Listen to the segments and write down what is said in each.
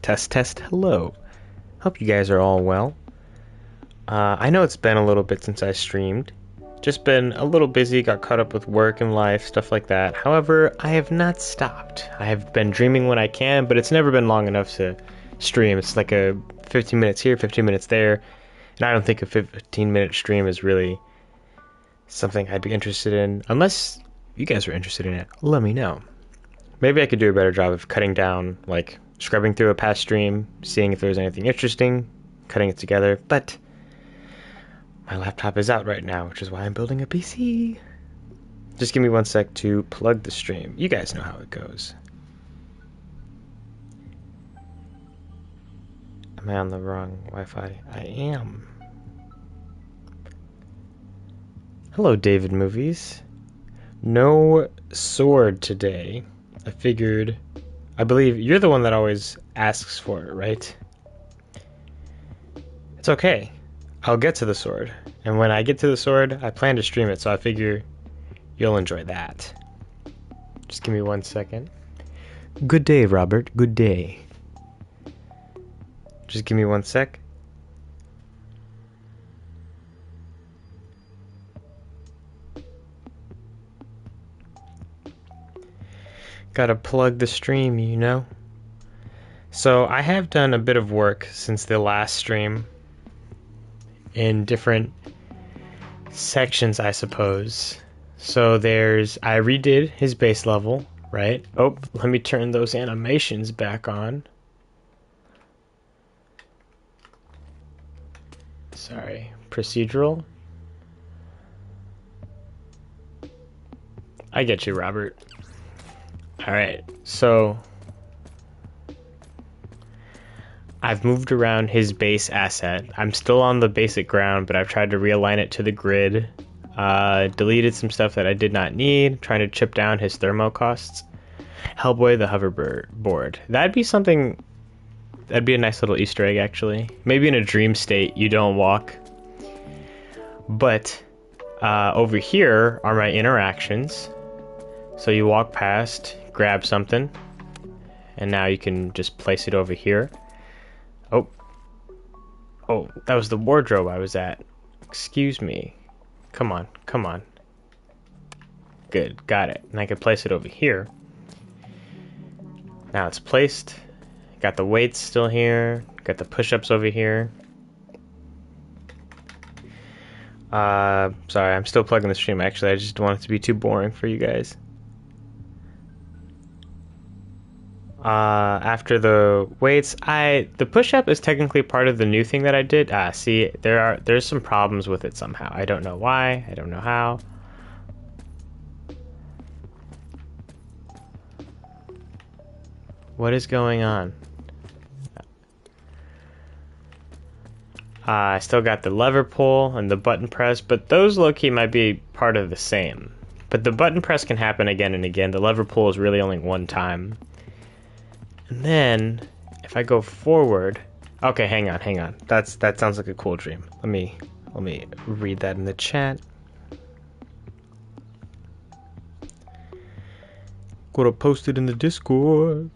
Test, test, hello. Hope you guys are all well. I know it's been a little bit since I streamed. Just been a little busy, got caught up with work and life, stuff like that. However, I have not stopped. I have been dreaming when I can, but it's never been long enough to stream. It's like a 15 minutes here, 15 minutes there. And I don't think a 15-minute stream is really something I'd be interested in. Unless you guys are interested in it, let me know. Maybe I could do a better job of cutting down, like scrubbing through a past stream, seeing if there's anything interesting, cutting it together, but my laptop is out right now, which is why I'm building a PC. Just give me 1 sec to plug the stream. You guys know how it goes. Am I on the wrong Wi-Fi? I am. Hello, David Movies. No sword today. I believe you're the one that always asks for it, right? It's okay. I'll get to the sword. And when I get to the sword, I plan to stream it, so I figure you'll enjoy that. Just give me 1 second. Good day, Robert. Good day. Just give me 1 sec. Gotta plug the stream, you know? So I have done a bit of work since the last stream in different sections, I suppose. So I redid his base level, right? Oh, let me turn those animations back on. Sorry, procedural. I get you, Robert. Alright, so I've moved around his base asset. I'm still on the basic ground, but I've tried to realign it to the grid. Deleted some stuff that I did not need, trying to chip down his thermo costs. Hellboy the hoverboard. That'd be a nice little Easter egg, actually. Maybe in a dream state, you don't walk. But over here are my interactions. So you walk past, grab something, and now you can just place it over here. Oh, that was the wardrobe I was at. Excuse me. Come on. Good, got it. And I can place it over here. Now it's placed. Got the weights still here. Got the push-ups over here. Sorry, I'm still plugging the stream, actually. I just don't want it to be too boring for you guys. After the weights, the push-up is technically part of the new thing that I did. See, there's some problems with it somehow. I don't know why. I don't know how. What is going on? I still got the lever pull and the button press, but those low-key might be part of the same. But the button press can happen again and again. The lever pull is really only one time. And then, if I go forward... Okay, hang on. That sounds like a cool dream. Let me read that in the chat. Gotta post it in the Discord.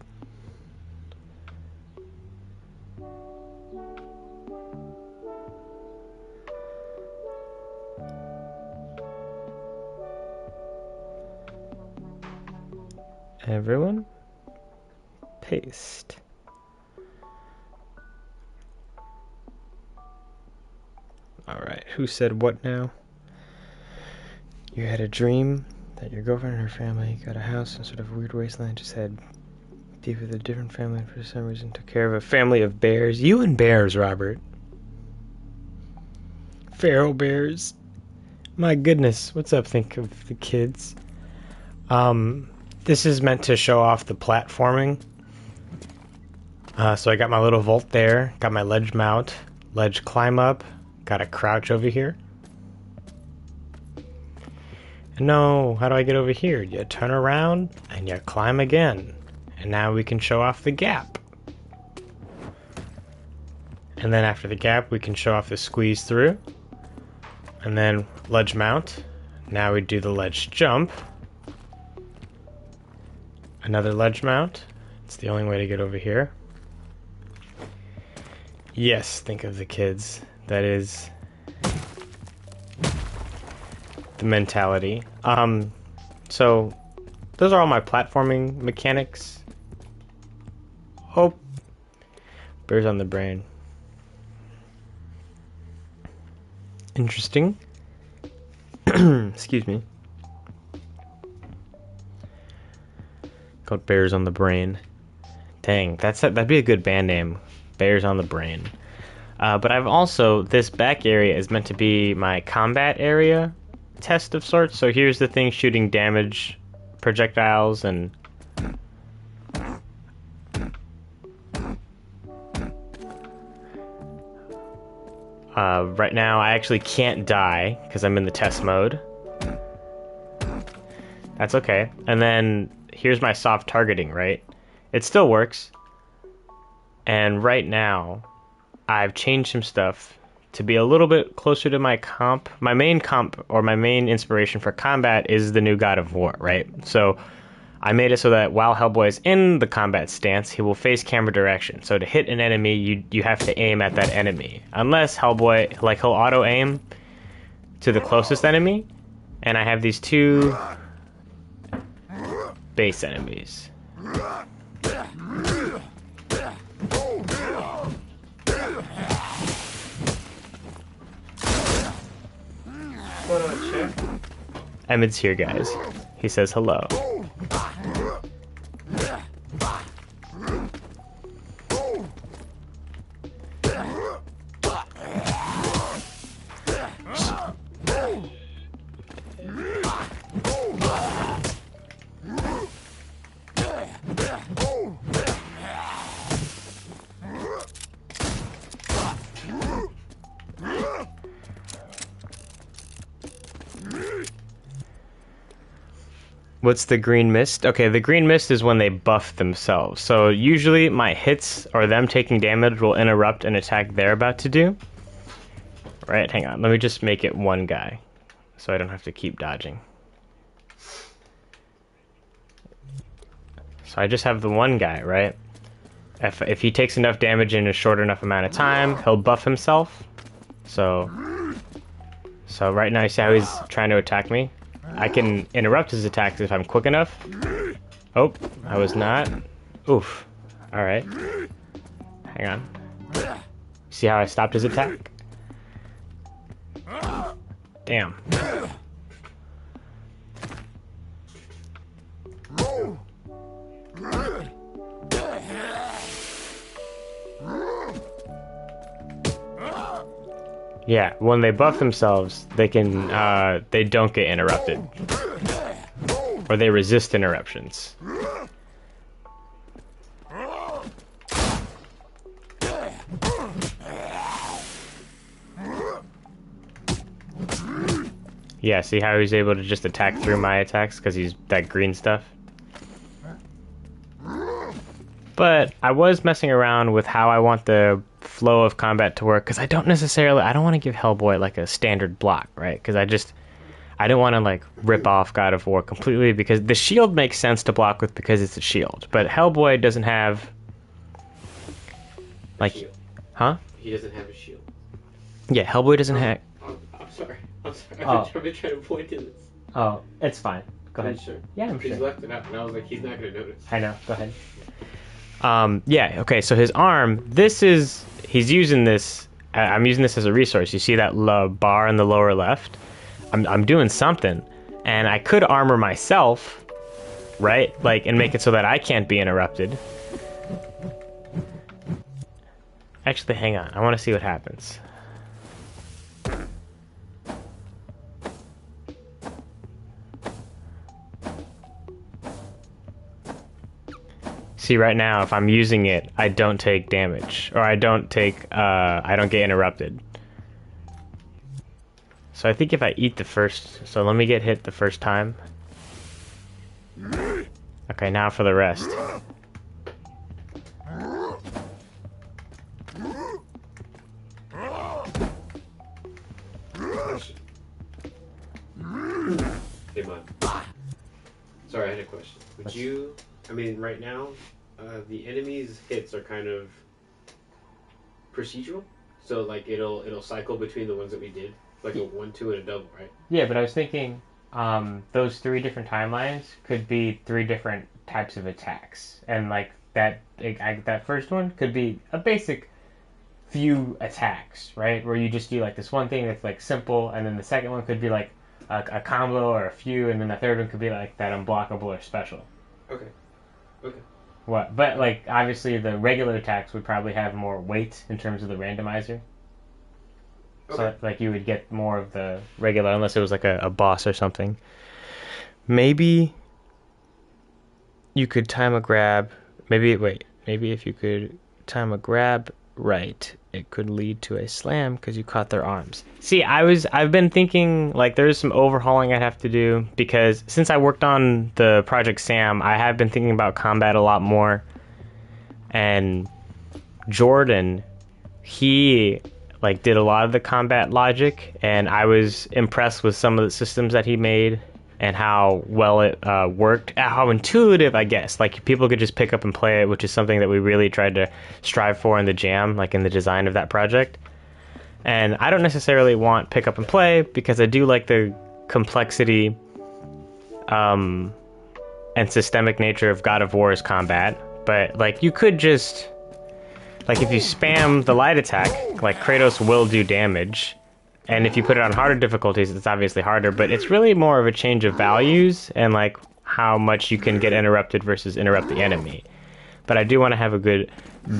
Everyone? Paste. Alright, who said what now? You had a dream that your girlfriend and her family got a house in sort of a weird wasteland, just had beef with a different family and for some reason took care of a family of bears. You and bears, Robert. Feral bears. My goodness, what's up, think of the kids? This is meant to show off the platforming. So I got my little vault there, got my ledge mount, ledge climb up, got a crouch over here. And no, how do I get over here? You turn around and you climb again. And now we can show off the gap. And then after the gap, we can show off the squeeze through. And then ledge mount. Now we do the ledge jump. Another ledge mount. It's the only way to get over here. Yes, think of the kids. That is the mentality. So those are all my platforming mechanics. Oh, bears on the brain. Interesting. Excuse me. Called Bears on the Brain. Dang, that'd be a good band name. Bears on the Brain. But I've also, this back area is meant to be my combat area test of sorts. So here's the thing shooting damage projectiles and right now I actually can't die because I'm in the test mode. That's okay. And then here's my soft targeting, right? It still works. And right now I've changed some stuff to be a little bit closer to my comp. My main comp, or my main inspiration for combat, is the new God of War, right? So I made it so that while Hellboy is in the combat stance, he will face camera direction. So to hit an enemy, you have to aim at that enemy. Unless Hellboy, like, he'll auto-aim to the closest enemy, and I have these two base enemies. Emmett's here, guys. He says hello. What's the green mist? Okay, the green mist is when they buff themselves. So usually my hits or them taking damage will interrupt an attack they're about to do. Right, hang on. Let me just make it one guy so I don't have to keep dodging. So I just have the one guy, right? If he takes enough damage in a short enough amount of time, he'll buff himself. So right now you see how he's trying to attack me? I can interrupt his attacks if I'm quick enough. Oh, I was not. Oof. Alright. Hang on. See how I stopped his attack? Damn. Yeah, when they buff themselves, they can, they don't get interrupted. Or they resist interruptions. Yeah, see how he's able to just attack through my attacks because he's that green stuff? But I was messing around with how I want the flow of combat to work because I don't want to give Hellboy like a standard block, right? Because I didn't want to like rip off God of War completely because the shield makes sense to block with because it's a shield. But Hellboy doesn't have like, huh? He doesn't have a shield. Yeah, Hellboy doesn't have. I'm sorry. Oh. I've been trying to point to this. Oh, it's fine. Go ahead. Sure. Yeah, I'm He's sure. left it out, and I was like, he's not going to notice. I know. Go ahead. Yeah. Okay. So his arm. He's using this. I'm using this as a resource. You see that bar in the lower left? I'm doing something, and I could armor myself, right? Like, and make it so that I can't be interrupted. Actually, hang on. I want to see what happens. See, right now, if I'm using it, I don't take damage, or I don't get interrupted. So I think if I eat so let me get hit the first time. Okay, now for the rest. Hey, Mom. Sorry, I had a question. Would you... I mean, right now, the enemy's hits are kind of procedural, so like it'll cycle between the ones that we did, like a 1, 2, and a double, right? Yeah, but I was thinking those three different timelines could be three different types of attacks, and like that first one could be a basic few attacks, right? Where you just do like this one thing that's like simple, and then the second one could be like a combo or a few, and then the third one could be like that unblockable or special. Okay. Okay. What? But like obviously the regular attacks would probably have more weight in terms of the randomizer. Okay. So like you would get more of the regular unless it was like a boss or something. Maybe you could time a grab. Maybe if you could time a grab right, it could lead to a slam because you caught their arms. See, I've been thinking like there's some overhauling I'd have to do because since I worked on the Project Sam, I have been thinking about combat a lot more. And Jordan, he like did a lot of the combat logic, and I was impressed with some of the systems that he made and how well it worked, how intuitive, I guess. Like people could just pick up and play it, which is something that we really tried to strive for in the jam, like in the design of that project. And I don't necessarily want pick up and play because I do like the complexity and systemic nature of God of War's combat. But like you could just like if you spam the light attack, like Kratos will do damage. And if you put it on harder difficulties, it's obviously harder, but it's really more of a change of values and like how much you can get interrupted versus interrupt the enemy. But I do want to have a good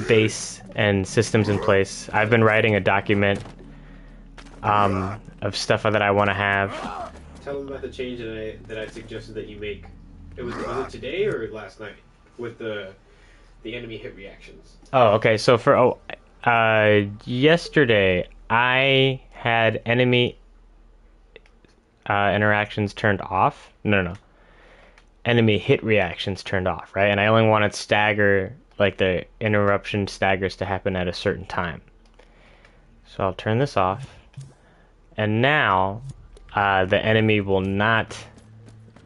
base and systems in place. I've been writing a document of stuff that I want to have. Tell them about the change that I suggested that you make. Was it today or last night with the enemy hit reactions? Oh, okay. So for yesterday, I had enemy interactions turned off. No. Enemy hit reactions turned off, right? And I only wanted stagger, like the interruption staggers to happen at a certain time. So I'll turn this off. And now the enemy will not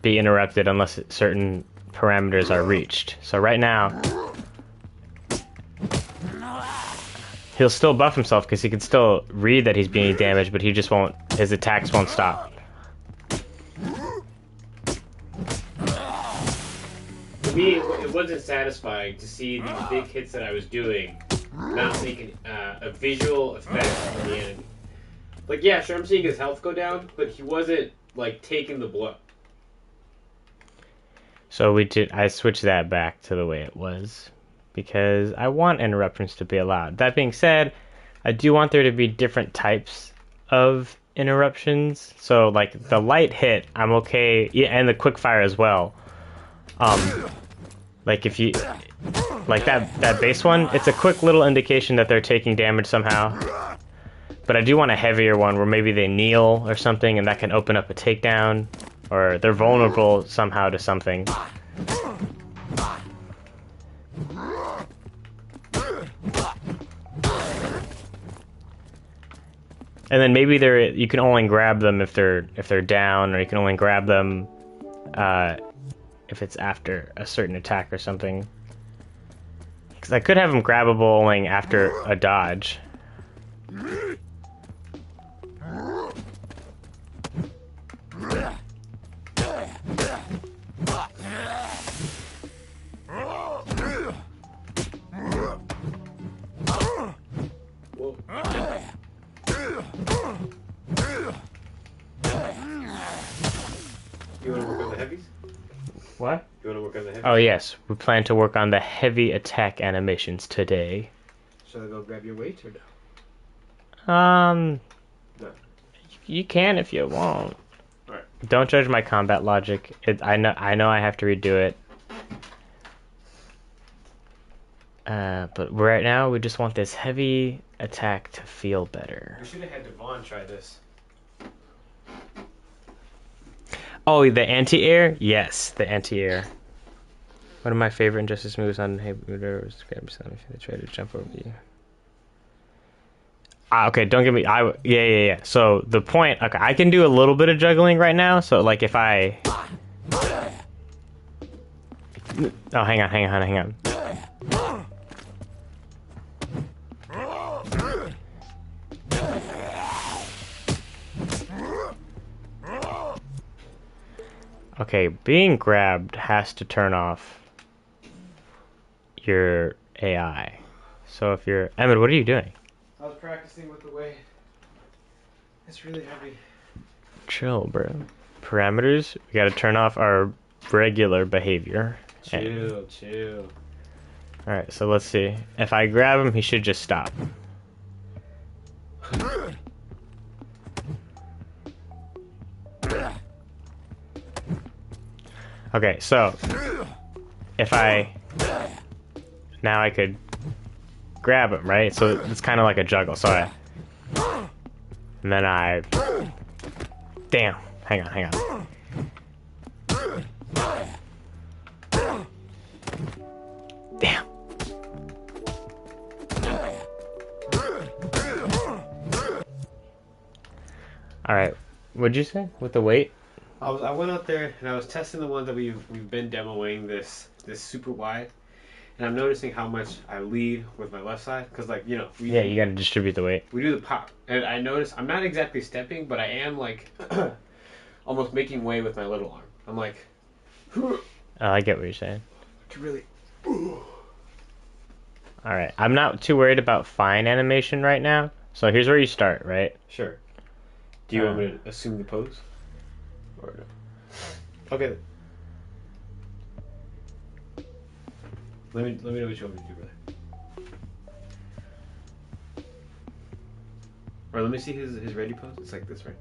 be interrupted unless certain parameters are reached. So right now, he'll still buff himself because he can still read that he's being damaged, but he just won't, his attacks won't stop. For me, it wasn't satisfying to see these big hits that I was doing not making a visual effect on the enemy. Like, yeah, sure, I'm seeing his health go down, but he wasn't, like, taking the blow. So I switched that back to the way it was because I want interruptions to be allowed. That being said, I do want there to be different types of interruptions. So like the light hit, I'm okay, yeah, and the quick fire as well. Like if you like that base one, it's a quick little indication that they're taking damage somehow. But I do want a heavier one where maybe they kneel or something and that can open up a takedown, or they're vulnerable somehow to something. And then maybe you can only grab them if they're down, or you can only grab them if it's after a certain attack or something. Because I could have them grabbable only after a dodge. You want to work on the heavies? What? You want to work on the heavies? Oh yes, we plan to work on the heavy attack animations today. Shall I go grab your weight or no? No. No. You can if you want. Alright. Don't judge my combat logic. I know I have to redo it. But right now we just want this heavy attack to feel better. We should have had Devon try this. Oh, the anti-air? Yes, the anti-air. One of my favorite Injustice moves on Hey was grab something if they try to jump over you. Okay, don't get me. Yeah. So the point. Okay, I can do a little bit of juggling right now. So like if I. Oh, hang on. Okay, being grabbed has to turn off your AI. So if you're... Emmett, what are you doing? I was practicing with the weight. It's really heavy. Chill, bro. Parameters, we gotta turn off our regular behavior. Chill. Alright, so let's see. If I grab him, he should just stop. Okay, so if I... Now I could grab him, right? So it's kind of like a juggle. So I... And then I... Damn. Hang on. Damn. Alright, what'd you say? With the weight? I went out there and I was testing the one that we've been demoing, this super wide, and I'm noticing how much I lead with my left side because, like, you know, you gotta distribute the weight. we do the pop, and I notice I'm not exactly stepping, but I am like almost making way with my little arm. I'm like, Oh, I get what you're saying. to really. Alright, I'm not too worried about fine animation right now. So here's where you start, right? Sure. Do you want me to assume the pose? Or no? Okay. Let me know what you want me to do, brother. Or let me see his ready pose. It's like this, right?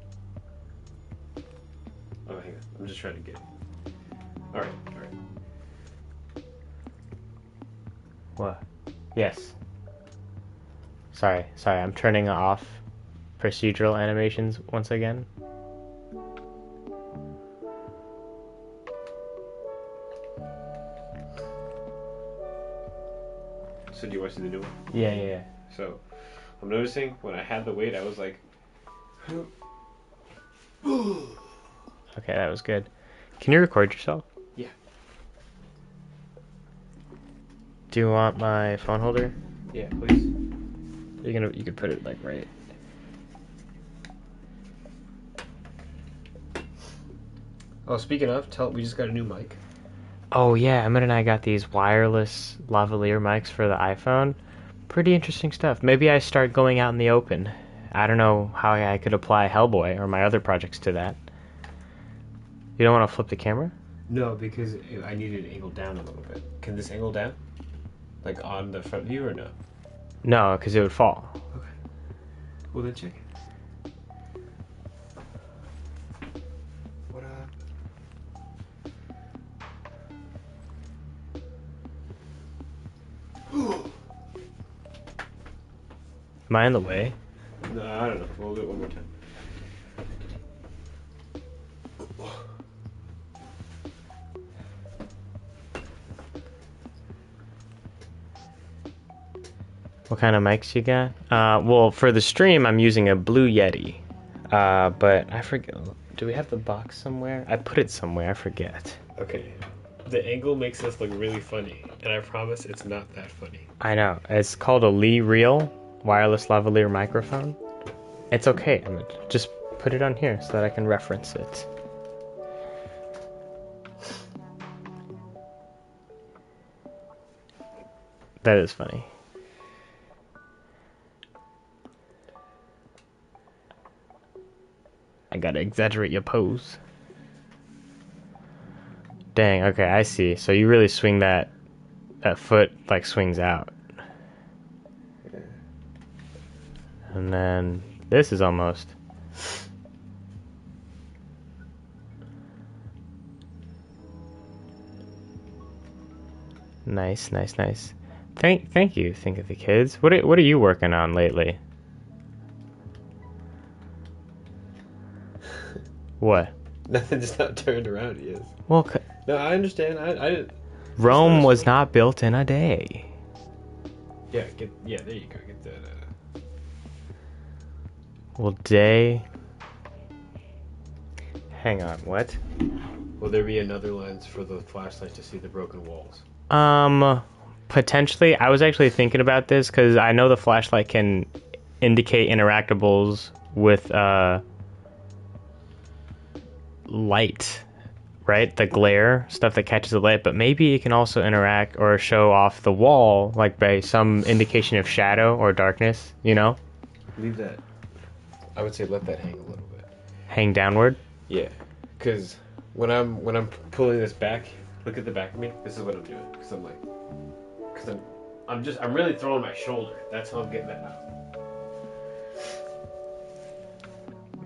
Oh, hang on. I'm just trying to get it. All right. What? Yes. Sorry, I'm turning off procedural animations once again. So do you want to see the new one? Yeah. So I'm noticing when I had the weight, I was like, Okay, that was good. Can you record yourself? yeah. Do you want my phone holder? Yeah, please. You could put it like right. Oh, speaking of, we just got a new mic. Oh yeah, Emmett and I got these wireless lavalier mics for the iPhone. Pretty interesting stuff. Maybe I start going out in the open. I don't know how I could apply Hellboy or my other projects to that. You don't want to flip the camera? No, because I need it angled down a little bit. Can this angle down? Like on the front view or no? No, because it would fall. Okay. Well, then check it. What up? Am I in the way? No, I don't know. We'll do it one more time. What kind of mics you got? Well, for the stream, I'm using a Blue Yeti. But I forget. Do we have the box somewhere? I put it somewhere. I forget. Okay. The angle makes this look really funny, and I promise it's not that funny. I know. It's called a Lee Reel wireless lavalier microphone. It's okay. I'm gonna just put it on here so that I can reference it. That is funny. I gotta exaggerate your pose. Dang, okay, I see. So you really swing that foot like swings out. And then this is almost nice. Thank you, Think of the Kids. What are you working on lately? What? Nothing, just not turned around yet. Well, No, I understand. I didn't. Rome was not built in a day. Yeah, there you go. Get that. Well, day. Hang on, what? Will there be another lens for the flashlight to see the broken walls? Potentially. I was actually thinking about this because I know the flashlight can indicate interactables with light right? The glare, stuff that catches the light, but maybe it can also interact or show off the wall, like by some indication of shadow or darkness, you know? Leave that. I would say let that hang a little bit. Hang downward. Yeah, because when I'm pulling this back, look at the back of me. This is what I'm doing. Because I'm really throwing my shoulder. That's how I'm getting that out.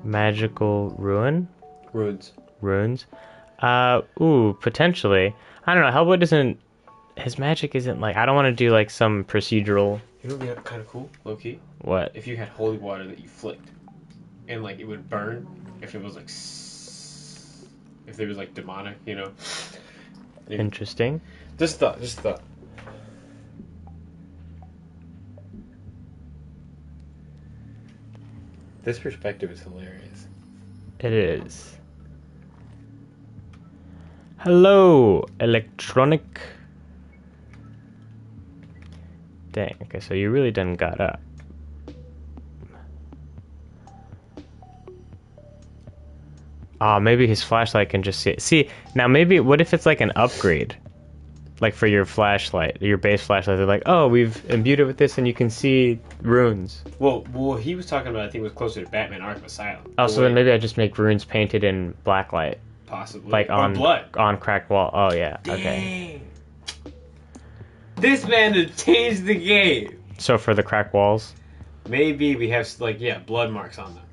Magical Runes. runes. Potentially. I don't know. Hellboy doesn't. His magic isn't like. I don't want to do like some procedural. You know what would be kind of cool, low key? What? If you had holy water that you flicked, and like it would burn. If it was like, if there was like demonic, you know. Interesting. Just thought. This perspective is hilarious. It is. Hello, electronic. Dang. Okay, so you really done got up. Maybe his flashlight can just see it. See, now maybe, what if it's like an upgrade? Like for your flashlight, your base flashlight, they're like, oh, we've imbued it with this and you can see runes. Well, he was talking about, I think it was closer to Batman Arkham Asylum. Oh, so then maybe I just make runes painted in black light. Possibly. Like on blood. On cracked wall. Oh, yeah. Dang. Okay. This man has changed the game. So for the cracked walls? Maybe we have, like, blood marks on them.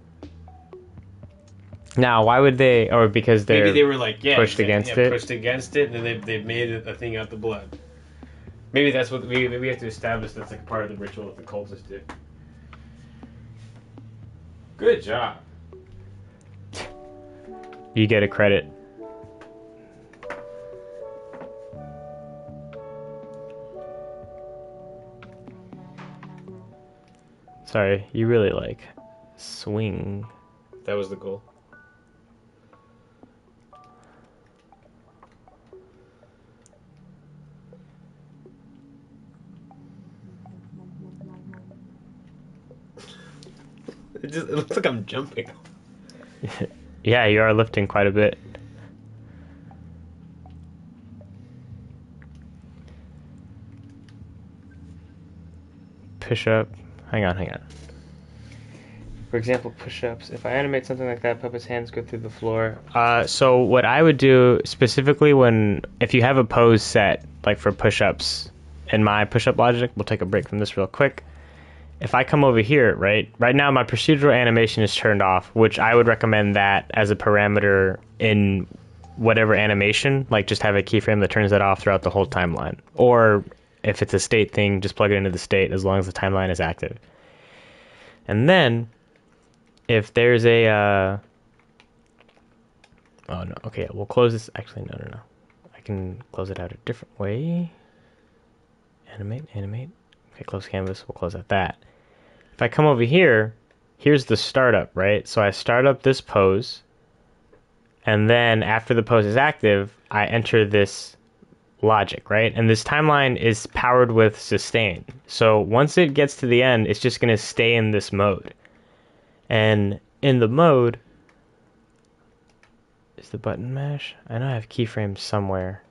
Now, why would they, or because they're maybe they were like, pushed against it? Pushed against it, and then they've made a thing out the blood. Maybe that's what we have to establish. That's like part of the ritual that the cultists did. Good job. You get a credit. Sorry, you really like swing. That was the goal. It looks like I'm jumping. Yeah, you are lifting quite a bit. Push up. Hang on. For example, push-ups. If I animate something like that, Puppet's hands go through the floor. So what I would do specifically if you have a pose set, like for push-ups, in my push-up logic, we'll take a break from this real quick. If I come over here, right now my procedural animation is turned off, which I would recommend that as a parameter in whatever animation, like just have a keyframe that turns that off throughout the whole timeline. Or if it's a state thing, just plug it into the state as long as the timeline is active. And then, if there's a, oh no, okay, we'll close this, actually, no. I can close it out a different way. Animate. Okay, close canvas, we'll close out that. If I come over here, here's the startup, right? So I start up this pose, and then after the pose is active, I enter this logic, right? And this timeline is powered with sustain. So once it gets to the end, it's just going to stay in this mode. And in the mode, is the button mash? I know I have keyframes somewhere.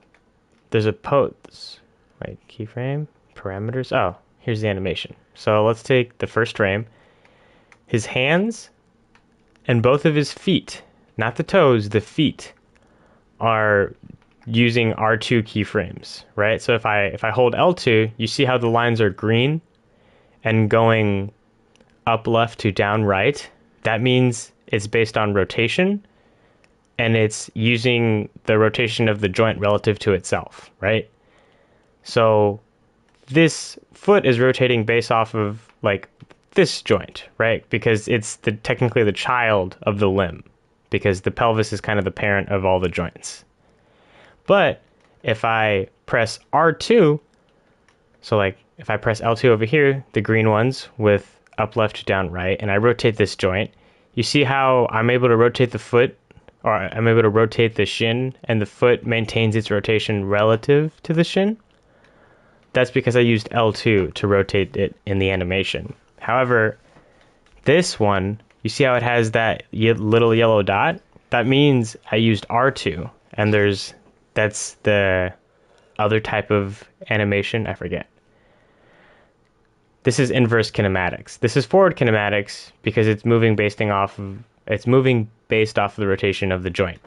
There's a pose, right? Keyframe, parameters. Oh, here's the animation. So let's take the first frame. His hands and both of his feet, not the toes, the feet, are using R2 keyframes, right? So if I hold L2, you see how the lines are green and going up left to down right. That means it's based on rotation, and it's using the rotation of the joint relative to itself, right? So this foot is rotating based off of like this joint, right? Because it's technically the child of the limb, because the pelvis is kind of the parent of all the joints. But if I press R2, so like if I press L2 over here, the green ones with up left to down right, and I rotate this joint, you see how I'm able to rotate the foot, or I'm able to rotate the shin, and the foot maintains its rotation relative to the shin? That's because I used L2 to rotate it in the animation. However, this one, you see how it has that little yellow dot? That means I used R2. and that's the other type of animation. I forget. This is inverse kinematics. This is forward kinematics because it's moving based off of the rotation of the joint.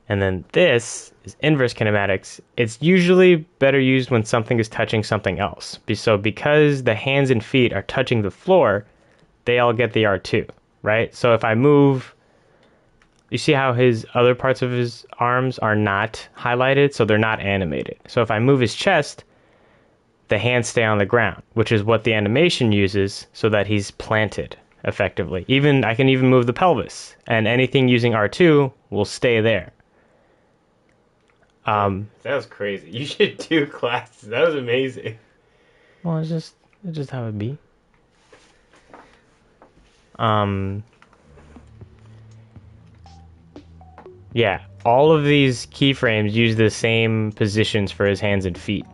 And then this is inverse kinematics. It's usually better used when something is touching something else. So because the hands and feet are touching the floor, they all get the R2, right? So if I move, you see how his other parts of his arms are not highlighted, so they're not animated. So if I move his chest, the hands stay on the ground, which is what the animation uses so that he's planted effectively. I can even move the pelvis, and anything using R2 will stay there. That was crazy. You should do classes. That was amazing. Well, it's just how it be. Yeah, all of these keyframes use the same positions for his hands and feet.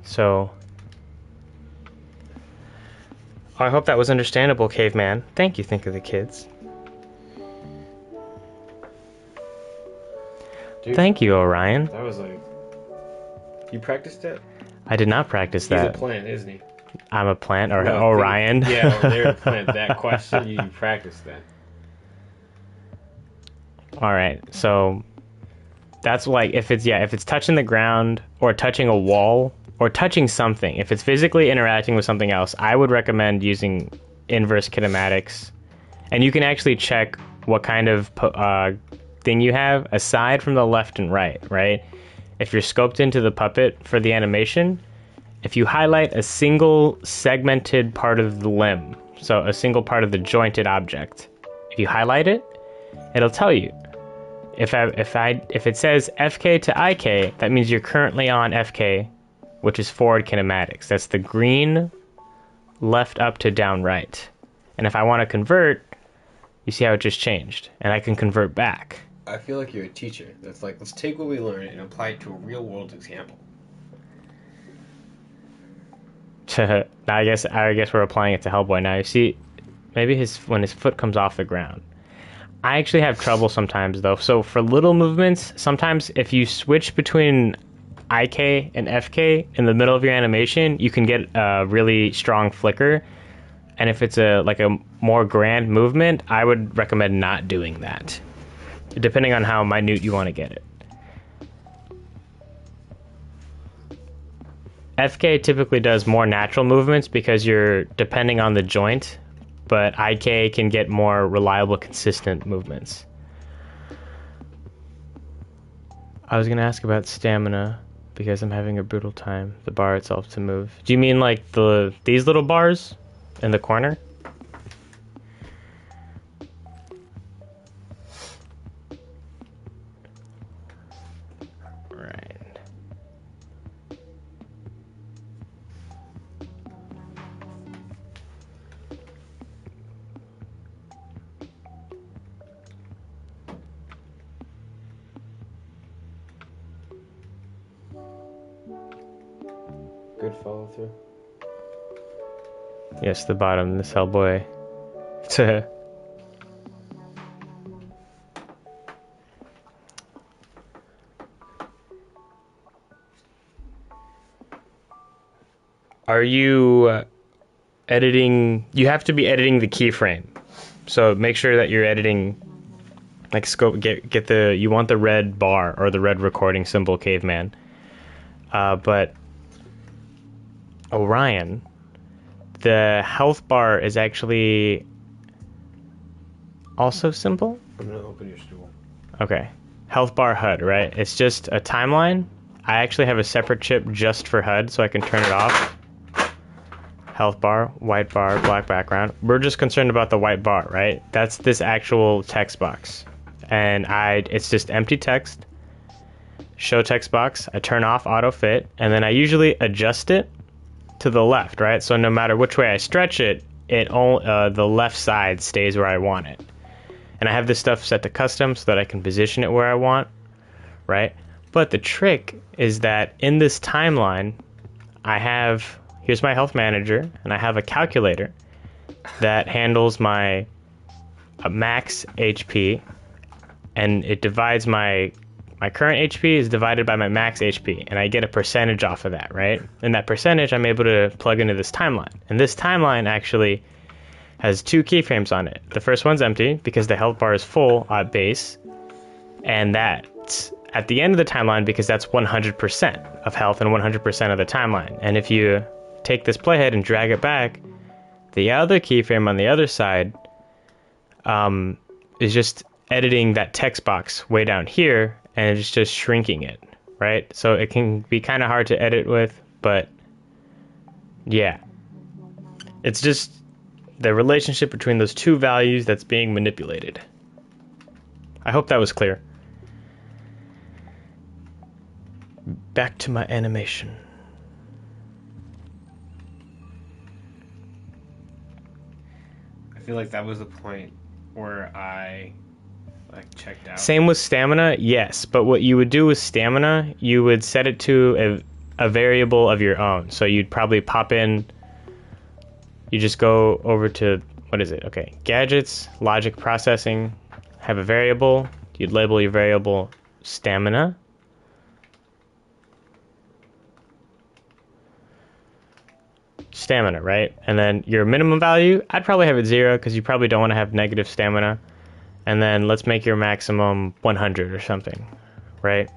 So, I hope that was understandable, Caveman. Thank you, Think of the Kids. Dude, thank you, Orion. That was like... You practiced it? I did not practice that. He's a plant, isn't he? I'm a plant, or no, Orion. Yeah, they're a plant. That question, you practiced that. Alright, so... That's like, if it's touching the ground, or touching a wall, or touching something, if it's physically interacting with something else, I would recommend using inverse kinematics. And you can actually check what kind of thing you have, aside from the left and right? If you're scoped into the puppet for the animation, if you highlight a single segmented part of the limb, so a single part of the jointed object, if you highlight it, it'll tell you. If it says FK to IK, that means you're currently on FK, which is forward kinematics. That's the green left up to down right. And if I want to convert, you see how it just changed, and I can convert back. I feel like you're a teacher. That's like, let's take what we learned and apply it to a real world example. I guess we're applying it to Hellboy now. You see, maybe when his foot comes off the ground. I actually have trouble sometimes though. So for little movements, sometimes if you switch between IK and FK in the middle of your animation, you can get a really strong flicker. And if it's a more grand movement, I would recommend not doing that, depending on how minute you want to get it. FK typically does more natural movements because you're depending on the joint, but IK can get more reliable, consistent movements. I was going to ask about stamina because I'm having a brutal time. The bar itself to move. Do you mean like these little bars in the corner? Good follow through. Yes, the bottom, this Hellboy. Are you editing? You have to be editing the keyframe. So make sure that you're editing, like scope, get the, you want the red bar or the red recording symbol, Caveman. But Orion, the health bar is actually also simple. I'm gonna open your stool. Okay. Health bar HUD, right? It's just a timeline. I actually have a separate chip just for HUD, so I can turn it off. Health bar, white bar, black background. We're just concerned about the white bar, right? That's this actual text box. And it's just empty text. Show text box. I turn off auto fit, and then I usually adjust it to the left, right? So no matter which way I stretch it, the left side stays where I want it. And I have this stuff set to custom so that I can position it where I want, right? But the trick is that in this timeline, here's my health manager, and I have a calculator that handles my a max HP, and it divides my current HP is divided by my max HP, and I get a percentage off of that, right? And that percentage I'm able to plug into this timeline. And this timeline actually has 2 keyframes on it. The first one's empty because the health bar is full at base, and that's at the end of the timeline because that's 100% of health and 100% of the timeline. And if you take this playhead and drag it back, the other keyframe on the other side is just editing that text box way down here, and it's just shrinking it, right? So it can be kind of hard to edit with, but yeah. It's just the relationship between those 2 values that's being manipulated. I hope that was clear. Back to my animation. I feel like that was the point where I checked out. Same with stamina, yes, but what you would do with stamina, you would set it to a variable of your own. So you'd probably pop in, you just go over to, what is it? Okay, gadgets, logic processing, have a variable. You'd label your variable stamina. Stamina, right? And then your minimum value, I'd probably have it 0 because you probably don't want to have negative stamina. And then let's make your maximum 100 or something, right?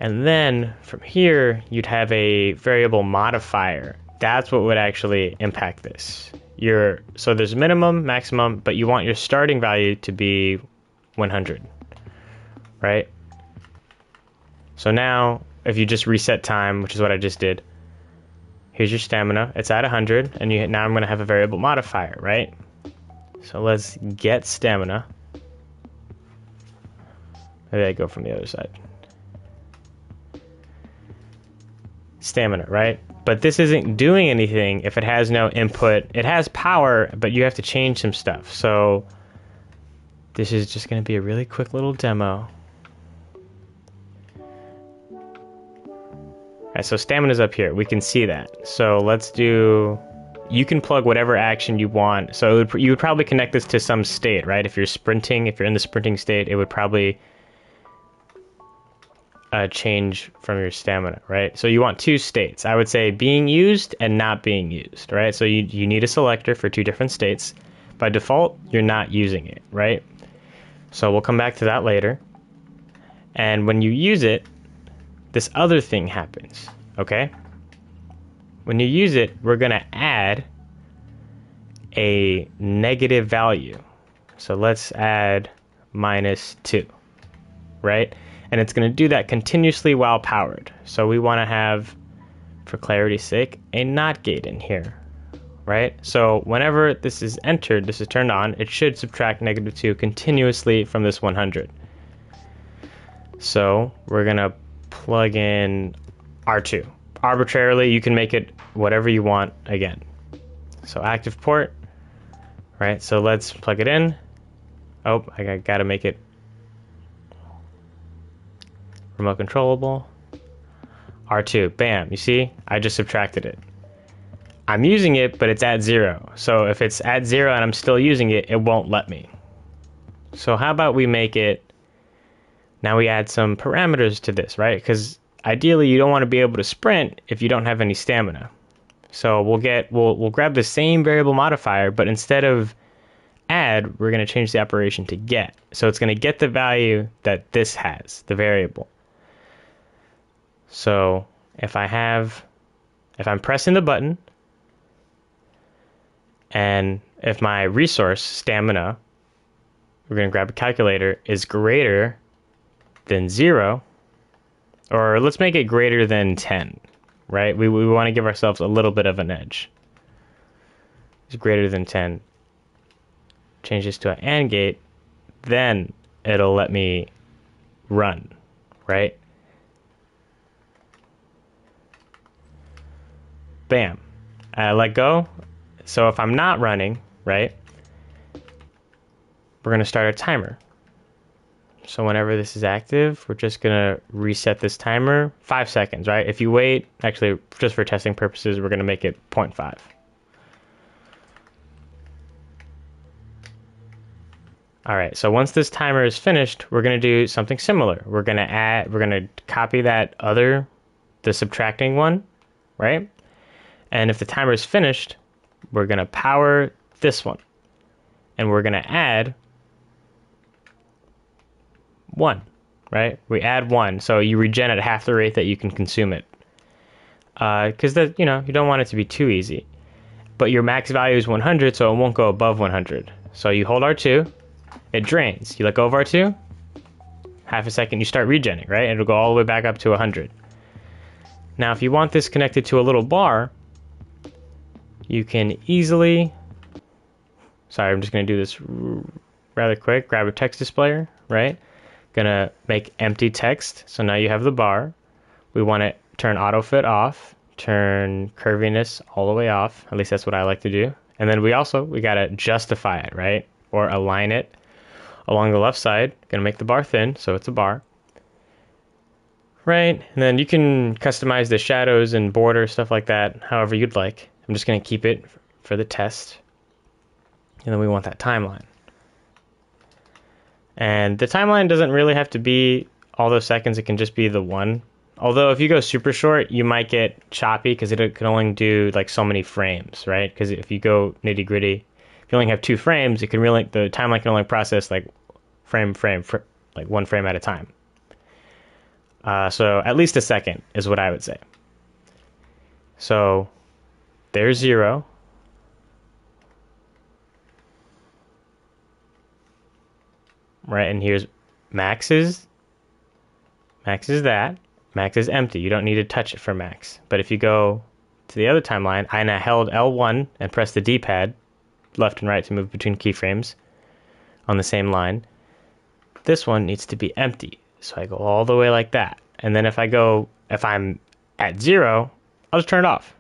And then from here, you'd have a variable modifier. That's what would actually impact this. So there's minimum, maximum, but you want your starting value to be 100, right? So now, if you just reset time, which is what I just did, here's your stamina. It's at 100, and now I'm going to have a variable modifier, right? So let's get stamina. Maybe I go from the other side. Stamina, right? But this isn't doing anything if it has no input. It has power, but you have to change some stuff. So this is just going to be a really quick little demo. Alright, so stamina's up here. We can see that. So let's do... You can plug whatever action you want. So you would probably connect this to some state, right? If you're sprinting, if you're in the sprinting state, it would probably change from your stamina, right? So you want 2 states. I would say being used and not being used, right? So you need a selector for 2 different states. By default, you're not using it, right? So we'll come back to that later. And when you use it, this other thing happens, okay? When you use it, we're going to add a negative value. So let's add -2, right? And it's going to do that continuously while powered. So we want to have, for clarity's sake, a NOT gate in here, right? So whenever this is entered, this is turned on, it should subtract -2 continuously from this 100. So we're going to plug in R2. Arbitrarily, you can make it whatever you want again. So active port, right? So let's plug it in. Oh, I gotta make it remote controllable. R2, bam, you see? I just subtracted it. I'm using it, but it's at 0. So if it's at 0 and I'm still using it, it won't let me. So how about we make it, now we add some parameters to this, right? Because ideally, you don't want to be able to sprint if you don't have any stamina. So we'll grab the same variable modifier, but instead of add, we're going to change the operation to get. So it's going to get the value that this has, the variable. So if I'm pressing the button, and if my resource, stamina, we're going to grab a calculator, is greater than 0, or let's make it greater than 10, right? We want to give ourselves a little bit of an edge. It's greater than 10. Change this to an AND gate, then it'll let me run, right? Bam. I let go. So if I'm not running, right, we're going to start a timer. So whenever this is active, we're just going to reset this timer 5 seconds, right? If you wait, actually, just for testing purposes, we're going to make it 0.5. All right, so once this timer is finished, we're going to do something similar. We're going to copy the subtracting one, right? And if the timer is finished, we're going to power this one. And we're going to add 1, right? We add 1, so you regen at half the rate that you can consume it. Because you don't want it to be too easy. But your max value is 100, so it won't go above 100. So you hold R2, it drains. You let go of R2, half a second, you start regenning, right? It'll go all the way back up to 100. Now, if you want this connected to a little bar, you can easily... Sorry, I'm just going to do this rather quick. Grab a text displayer, right? Gonna make empty text. So now you have the bar. We want to turn autofit off, turn curviness all the way off. At least that's what I like to do. And then we gotta justify it, right? Or align it along the left side. Gonna make the bar thin, so it's a bar. Right? And then you can customize the shadows and border, stuff like that, however you'd like. I'm just gonna keep it for the test. And then we want that timeline. And the timeline doesn't really have to be all those seconds. It can just be the 1. Although if you go super short, you might get choppy because it can only do like so many frames, right? Because if you go nitty gritty, if you only have 2 frames, the timeline can only process like frame, like 1 frame at a time. So at least a second is what I would say. So there's 0. Right, and here's max is that. Max is empty. You don't need to touch it for max. But if you go to the other timeline, I now held L1 and pressed the D-pad, left and right, to move between keyframes on the same line. This one needs to be empty. So I go all the way like that. And then if I'm at 0, I'll just turn it off.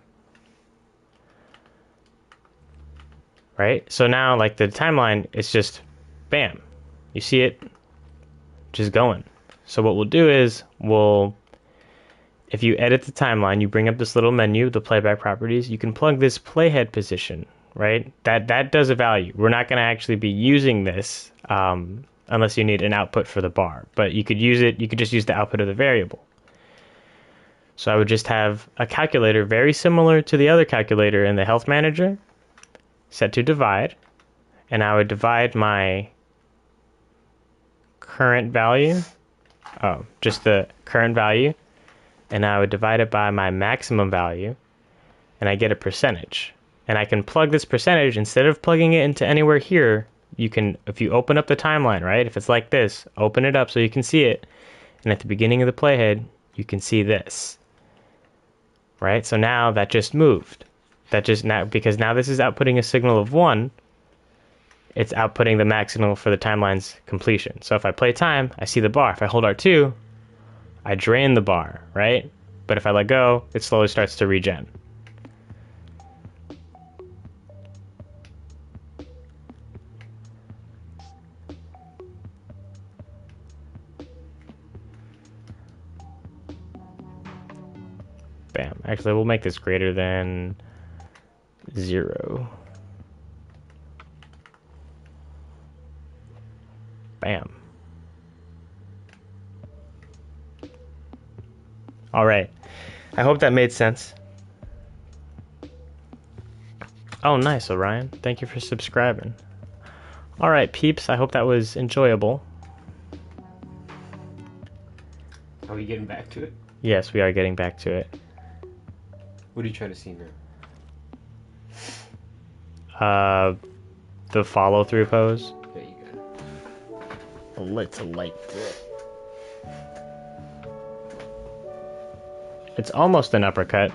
Right? So now, like, the timeline is just, bam. You see it just going. So what we'll do is if you edit the timeline, you bring up this little menu, the playback properties, you can plug this playhead position, right? That does a value. We're not going to actually be using this unless you need an output for the bar, but you could just use the output of the variable. So I would just have a calculator very similar to the other calculator in the health manager, set to divide, and I would divide my current value, just the current value, and I would divide it by my maximum value, and I get a percentage. And I can plug this percentage, instead of plugging it into anywhere here, you can, if you open up the timeline, right, if it's like this, open it up so you can see it, and at the beginning of the playhead, you can see this, right? So now that just moved. Because now this is outputting a signal of 1, it's outputting the max signal for the timeline's completion. So if I play time, I see the bar. If I hold R2, I drain the bar, right? But if I let go, it slowly starts to regen. Bam. Actually, we'll make this greater than 0. Bam. All right. I hope that made sense. Oh, nice, Orion. Thank you for subscribing. All right, peeps. I hope that was enjoyable. Are we getting back to it? Yes, we are getting back to it. What are you trying to see now? The follow-through pose. There you go. A little like that. It's almost an uppercut.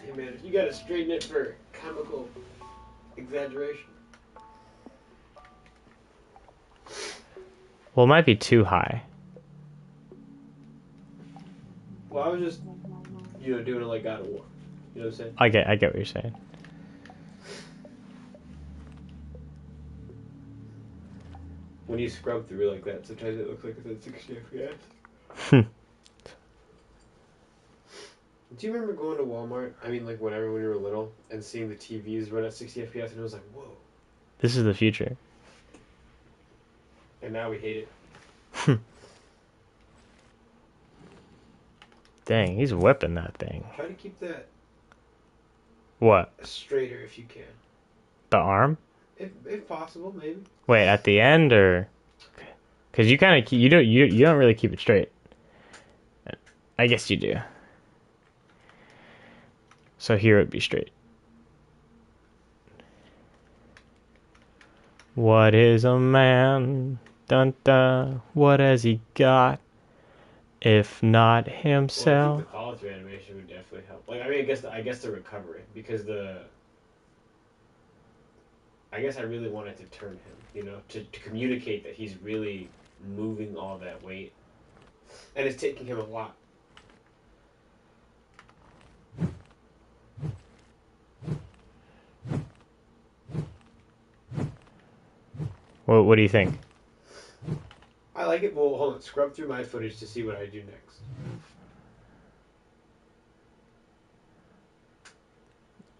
Hey man, you gotta straighten it for comical exaggeration. Well, it might be too high. Well, I was just, doing it like God of War. You know what I'm saying? I get what you're saying. When you scrub through like that, sometimes it looks like it's at 60 FPS. Do you remember going to Walmart? I mean, like, when you were little, and seeing the TVs run at 60 FPS, and it was like, whoa. This is the future. And now we hate it. Dang, he's whipping that thing. Try to keep that What? straighter if you can. The arm? If possible, maybe. Wait, at the end or? Because you kind of you don't really keep it straight. I guess you do. So here it would be straight. What is a man? Dun dun. What has he got? If not Well, I himself. think the follow-through animation would definitely help. Like, I mean, I guess the recovery, because I guess I really wanted to turn him, you know, to communicate that he's really moving all that weight, and it's taking him a lot. What do you think? I like it. Well, hold on. Scrub through my footage to see what I do next.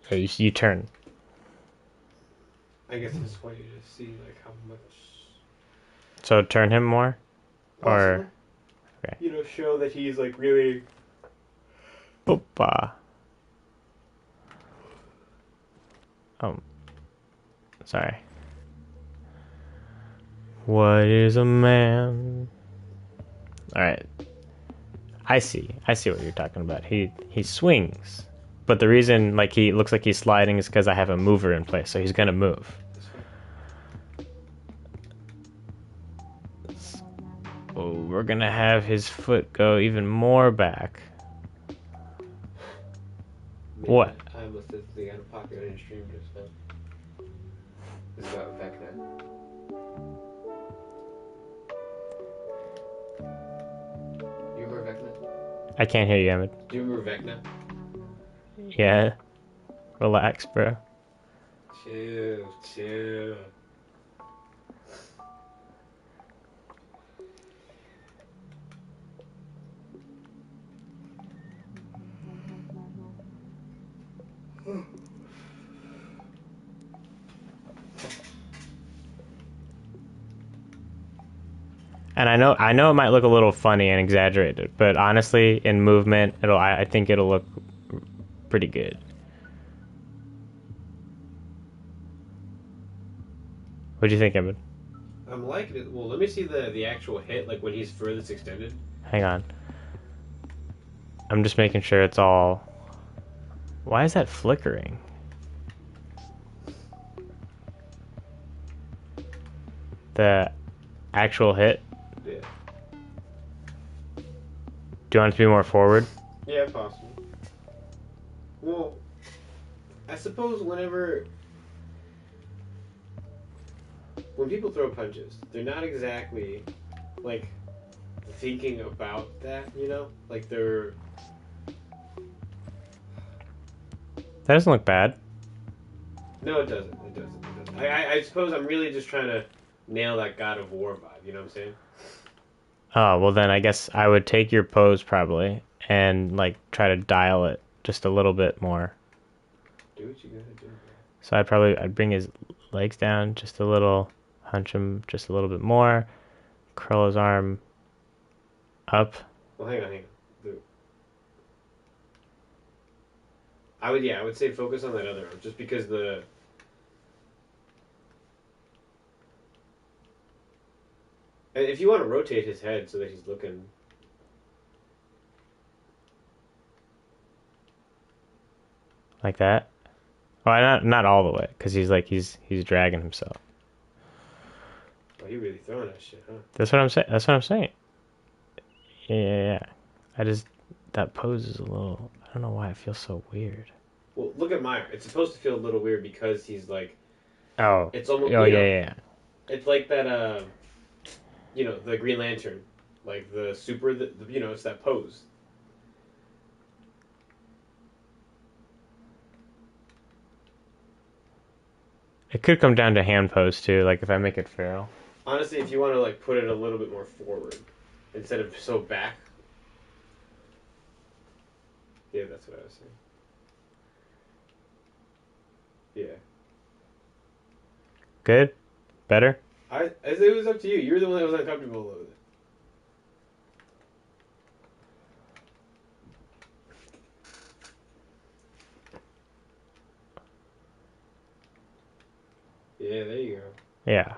So you turn. I guess I just want you to see like how much. So turn him more, Possible. or okay. You know, show that he's like really. Boopa. Oh, sorry. What is a man? All right. I see what you're talking about. He swings, but the reason like he looks like he's sliding is because I have a mover in place, so he's gonna move. Oh, we're gonna have his foot go even more back. Maybe What? I almost did the out of pocket on your stream just now. This is about Vecna. You remember Vecna? I can't hear you, Emmett. Do you remember Vecna? Yeah. Relax, bro. Chill. And I know it might look a little funny and exaggerated, but honestly, in movement, I think it'll look pretty good. What do you think, Emmett? I'm liking it. Well, let me see the actual hit, like when he's furthest extended. Hang on. I'm just making sure it's all... Why is that flickering? The actual hit? Yeah. Do you want it to be more forward? Yeah, possible. Well, I suppose when people throw punches, they're not exactly like thinking about that, you know? Like they're That doesn't look bad. No, it doesn't. It doesn't. I suppose I'm really just trying to nail that God of War vibe, you know what I'm saying? Oh, well then I guess I would take your pose probably and like try to dial it just a little bit more. Do what you gotta do. So I'd bring his legs down just a little, hunch him just a little bit more, curl his arm up. Well, hang on. I would say focus on that other arm, just because if you want to rotate his head so that he's looking. Like that. Oh, not all the way, because he's dragging himself. Oh, he really throwing that shit, huh? That's what I'm saying. That's what I'm saying. Yeah. That pose is a little. I don't know why it feels so weird. Well, look at Meyer. It's supposed to feel a little weird because he's like. Oh. It's almost. Oh yeah. It's like that. The Green Lantern, like the super. It's that pose. It could come down to hand pose too, like if I make it feral. Honestly, if you want to like put it a little bit more forward instead of so back. Yeah, that's what I was saying. Yeah. Good? Better? It was up to you. You were the one that was uncomfortable with it. Yeah, there you go. Yeah.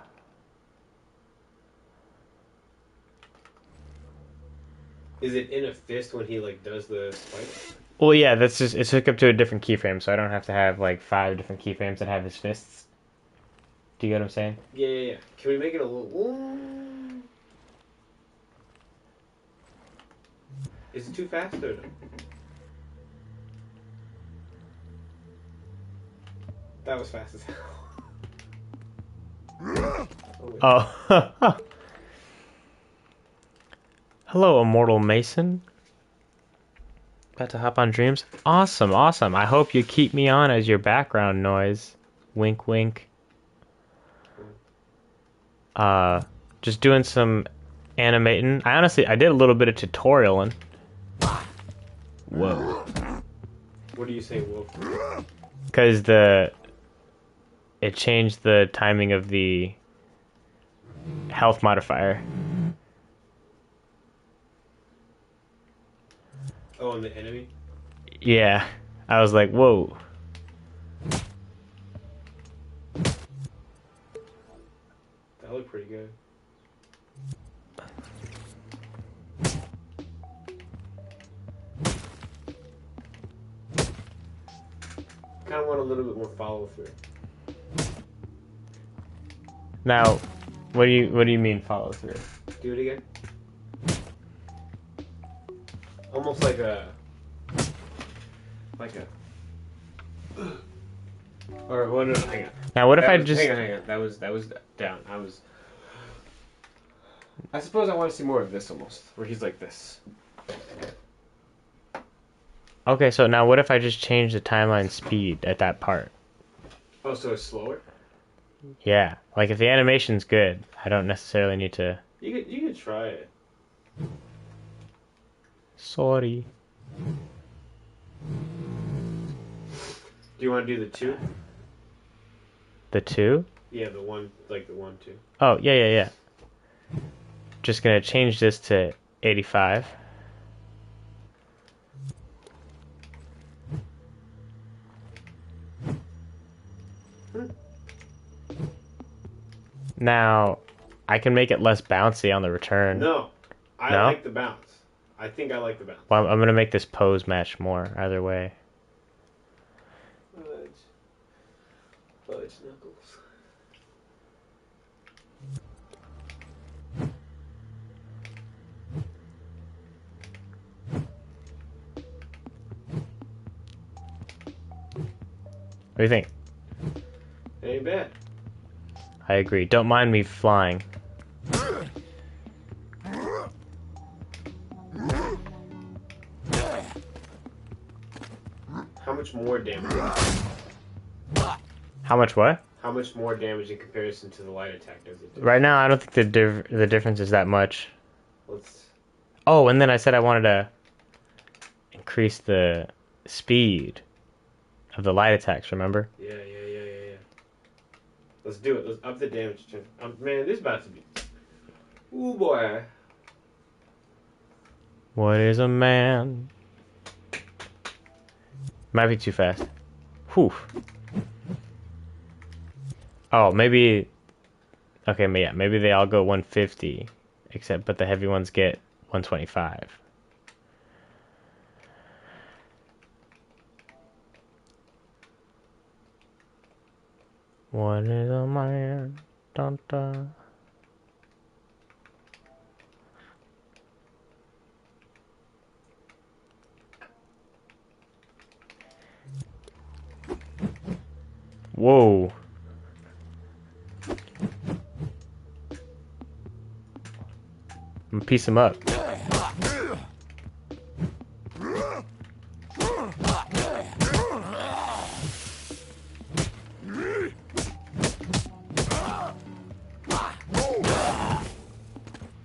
Is it in a fist when he like does the spike? Well, yeah, that's just it's hooked up to a different keyframe, so I don't have to have like 5 different keyframes that have his fists. Do you get what I'm saying? Yeah, yeah, yeah. Can we make it a little? Ooh. Is it too fast or no? That was fast as hell. Oh. Hello, Immortal Mason. About to hop on Dreams? Awesome, awesome. I hope you keep me on as your background noise. Wink, wink. Just doing some animating. I did a little bit of tutorialing. Whoa. What do you say, Wolf? Because it changed the timing of the health modifier. Oh, and the enemy? Yeah. I was like, whoa. That looked pretty good. Kind of want a little bit more follow through. Now, what do you mean follow through? Do it again. Almost like a. Or what? No, hang on. Now, what if I just? Hang on. That was down. I suppose I want to see more of this almost, where he's like this. Okay, so now what if I just change the timeline speed at that part? Oh, so it's slower. Yeah, like if the animation's good, I don't necessarily need to. You could try it. Sorry. Do you want to do the 2? The 2? Yeah, the 1, like the 1, 2. Oh, yeah. Just gonna change this to 85. Now, I can make it less bouncy on the return. No, I No? like the bounce. I think I like the bounce. Well, I'm gonna make this pose match more, either way. Fudge knuckles. What do you think? It ain't bad. I agree. Don't mind me flying. How much more damage? How much what? How much more damage in comparison to the light attack does it do? Right now, I don't think the difference is that much. Let's. Oh, and then I said I wanted to increase the speed of the light attacks, remember? Yeah. Let's do it. Let's up the damage. Man, this is about to be. Ooh, boy. What is a man? Might be too fast. Whew. Oh, maybe. Okay, yeah, maybe they all go 150, but the heavy ones get 125. What is a man? Dun, dun. Whoa. I'm gonna piece them up.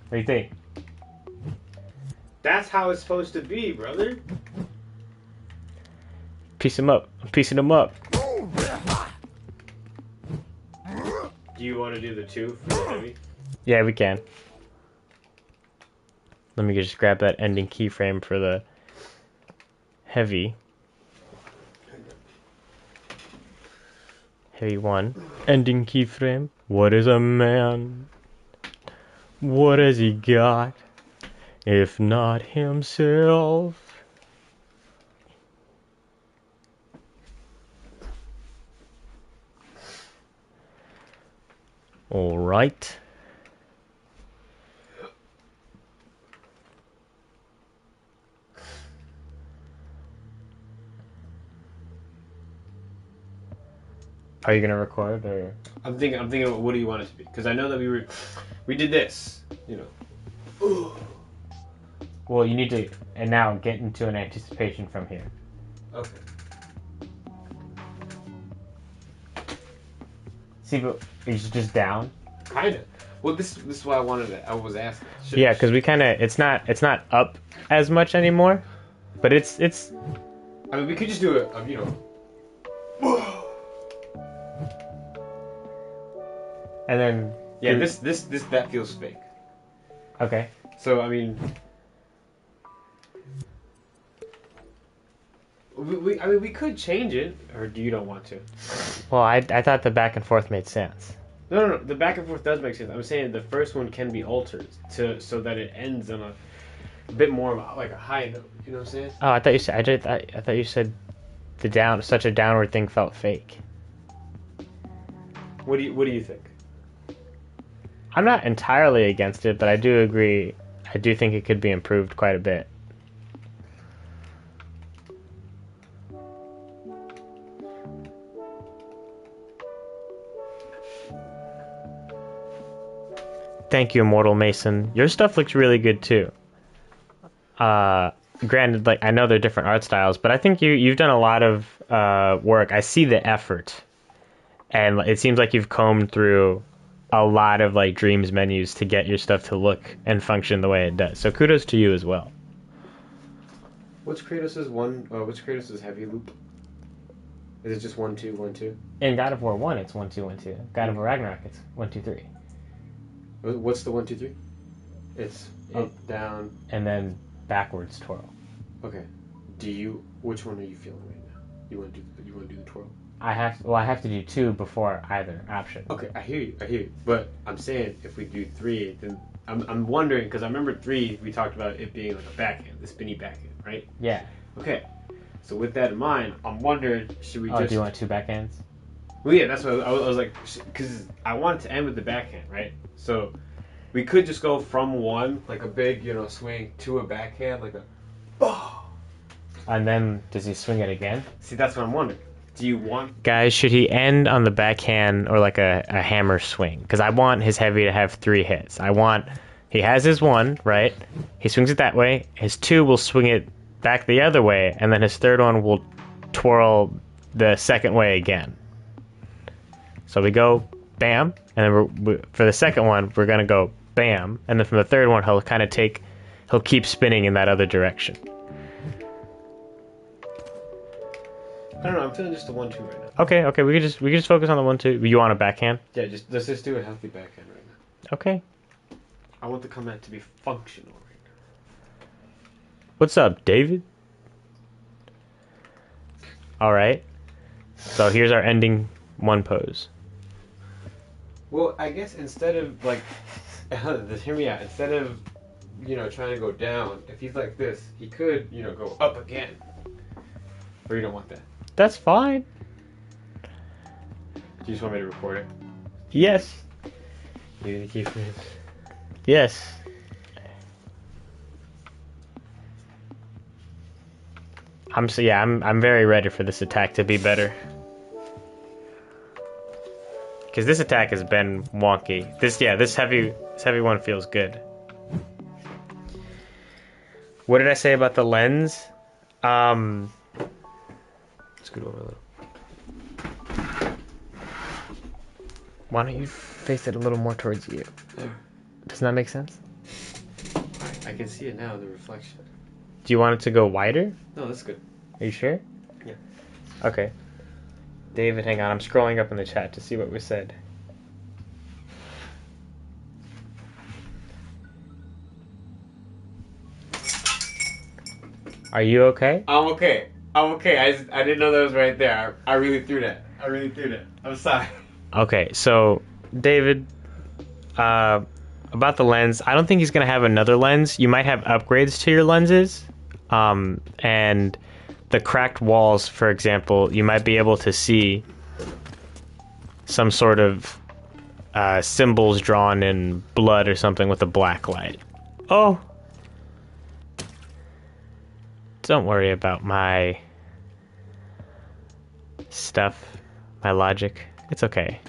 What do you think? That's how it's supposed to be, brother. Piece them up. I'm piecing them up. Do you want to do the 2 for the heavy? Yeah, we can. Let me just grab that ending keyframe for the heavy. Heavy 1. Ending keyframe. What is a man? What has he got? If not himself. All right. Are you gonna record or? I'm thinking. About what do you want it to be? Because I know that we did this. You know. Well, you need to, and now get into an anticipation from here. Okay. See, but it's just down. Kinda. Well, this is why I wanted it. I was asking. Yeah, because we kind of it's not up as much anymore, but it's. I mean, we could just do it. You know. And then. Yeah, that feels fake. Okay. So I mean. We could change it, or do you don't want to? Well, I thought the back and forth made sense. No. The back and forth does make sense. I'm saying the first one can be altered so that it ends on a bit more of like a high note. You know what I'm saying? Oh, I thought you said I thought you said such a downward thing felt fake. What do you think? I'm not entirely against it, but I do agree. I do think it could be improved quite a bit. Thank you, Immortal Mason. Your stuff looks really good too. Granted, like I know they're different art styles, but I think you've done a lot of work. I see the effort, and it seems like you've combed through a lot of like Dreams menus to get your stuff to look and function the way it does. So kudos to you as well. What's Kratos' heavy loop? Is it just 1 2 1 2? In God of War 1, it's 1 2 1 2. God of War Ragnarok, it's 1 2 3. What's the 1 2 3? It's up, down, and then backwards twirl. Okay. Which one are you feeling right now? You want to do the twirl? I have to do 2 before either option. Okay, I hear you. But I'm saying if we do 3, then I'm wondering because I remember 3 we talked about it being like a backhand, the spinny backhand, right? Yeah. Okay. So with that in mind, I'm wondering should we just? Do you want 2 backhands? Well, yeah, that's what I was like, because I wanted to end with the backhand, right? So we could just go from one, like a big, swing, to a backhand, like a, oh. And then does he swing it again? See, that's what I'm wondering. Do you want... Guys, should he end on the backhand or like a hammer swing? Because I want his heavy to have 3 hits. He has his 1, right? He swings it that way. His 2 will swing it back the other way, and then his 3rd one will twirl the second way again. So we go bam, and then for the second one, we're going to go bam, and then from the 3rd one, he'll keep spinning in that other direction. I don't know, I'm feeling just a 1 2 right now. Okay, we could just focus on the 1 2. You want a backhand? Yeah, let's just do a healthy backhand right now. Okay. I want the command to be functional right now. What's up, David? Alright. So here's our ending 1 pose. Well, I guess instead of, like, hear me out, instead of, trying to go down, if he's like this, he could, go up again. Or you don't want that? That's fine. Do you just want me to record it? Yes. You need to keep this? Yes. I'm very ready for this attack to be better. Because this attack has been wonky. This heavy one feels good. What did I say about the lens? Scoot over a little. Why don't you face it a little more towards you? There. Doesn't that make sense? I can see it now, the reflection. Do you want it to go wider? No, that's good. Are you sure? Yeah. Okay. David, hang on. I'm scrolling up in the chat to see what was said. Are you okay? I'm okay. I'm okay. I didn't know that was right there. I really threw that. I really threw that. I'm sorry. Okay, so David, uh, about the lens, I don't think he's gonna have another lens. You might have upgrades to your lenses, and the cracked walls, for example, you might be able to see some sort of symbols drawn in blood or something with a black light. Oh, don't worry about my stuff, my logic. It's okay.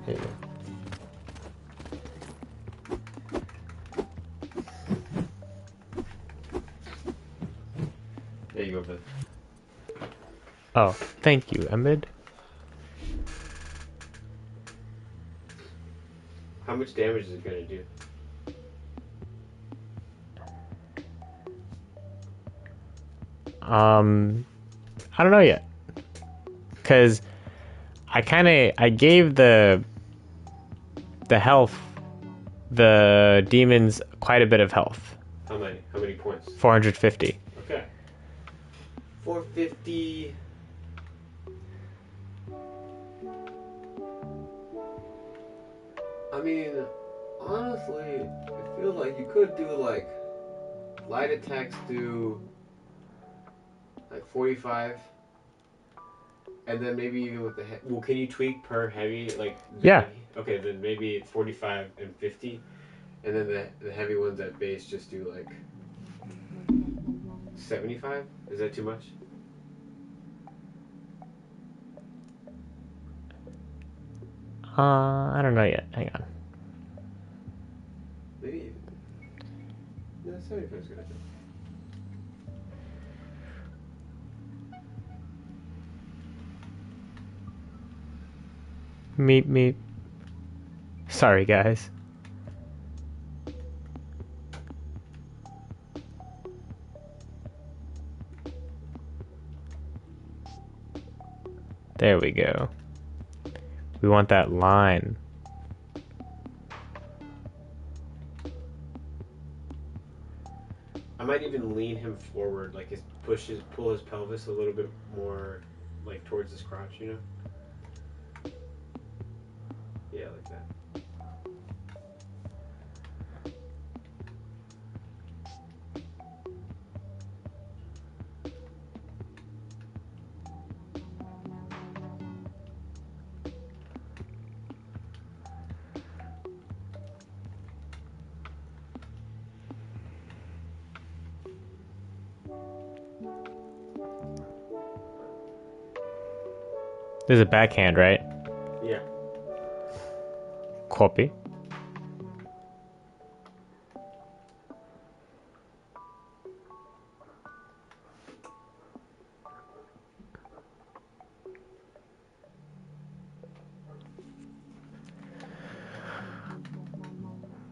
Here you go. There you go, bud. Oh, thank you, Emid. How much damage is it gonna do? I don't know yet, cause I gave the health, the demons quite a bit of health. How many? How many points? 450. Okay. 450. I mean, honestly, it feels like you could do like light attacks do like 45, and then maybe even with the well, can you tweak per heavy like? Yeah. Okay, then maybe it's 45 and 50, and then the heavy ones at base just do like 75. Is that too much? I don't know yet. Hang on. Maybe. No, 75 is good. I think. Meep meep. Sorry, guys. There we go. We want that line. I might even lean him forward, like pull his pelvis a little bit more, like towards his crotch, you know? Yeah, like that. There's a backhand, right? Yeah. Copy.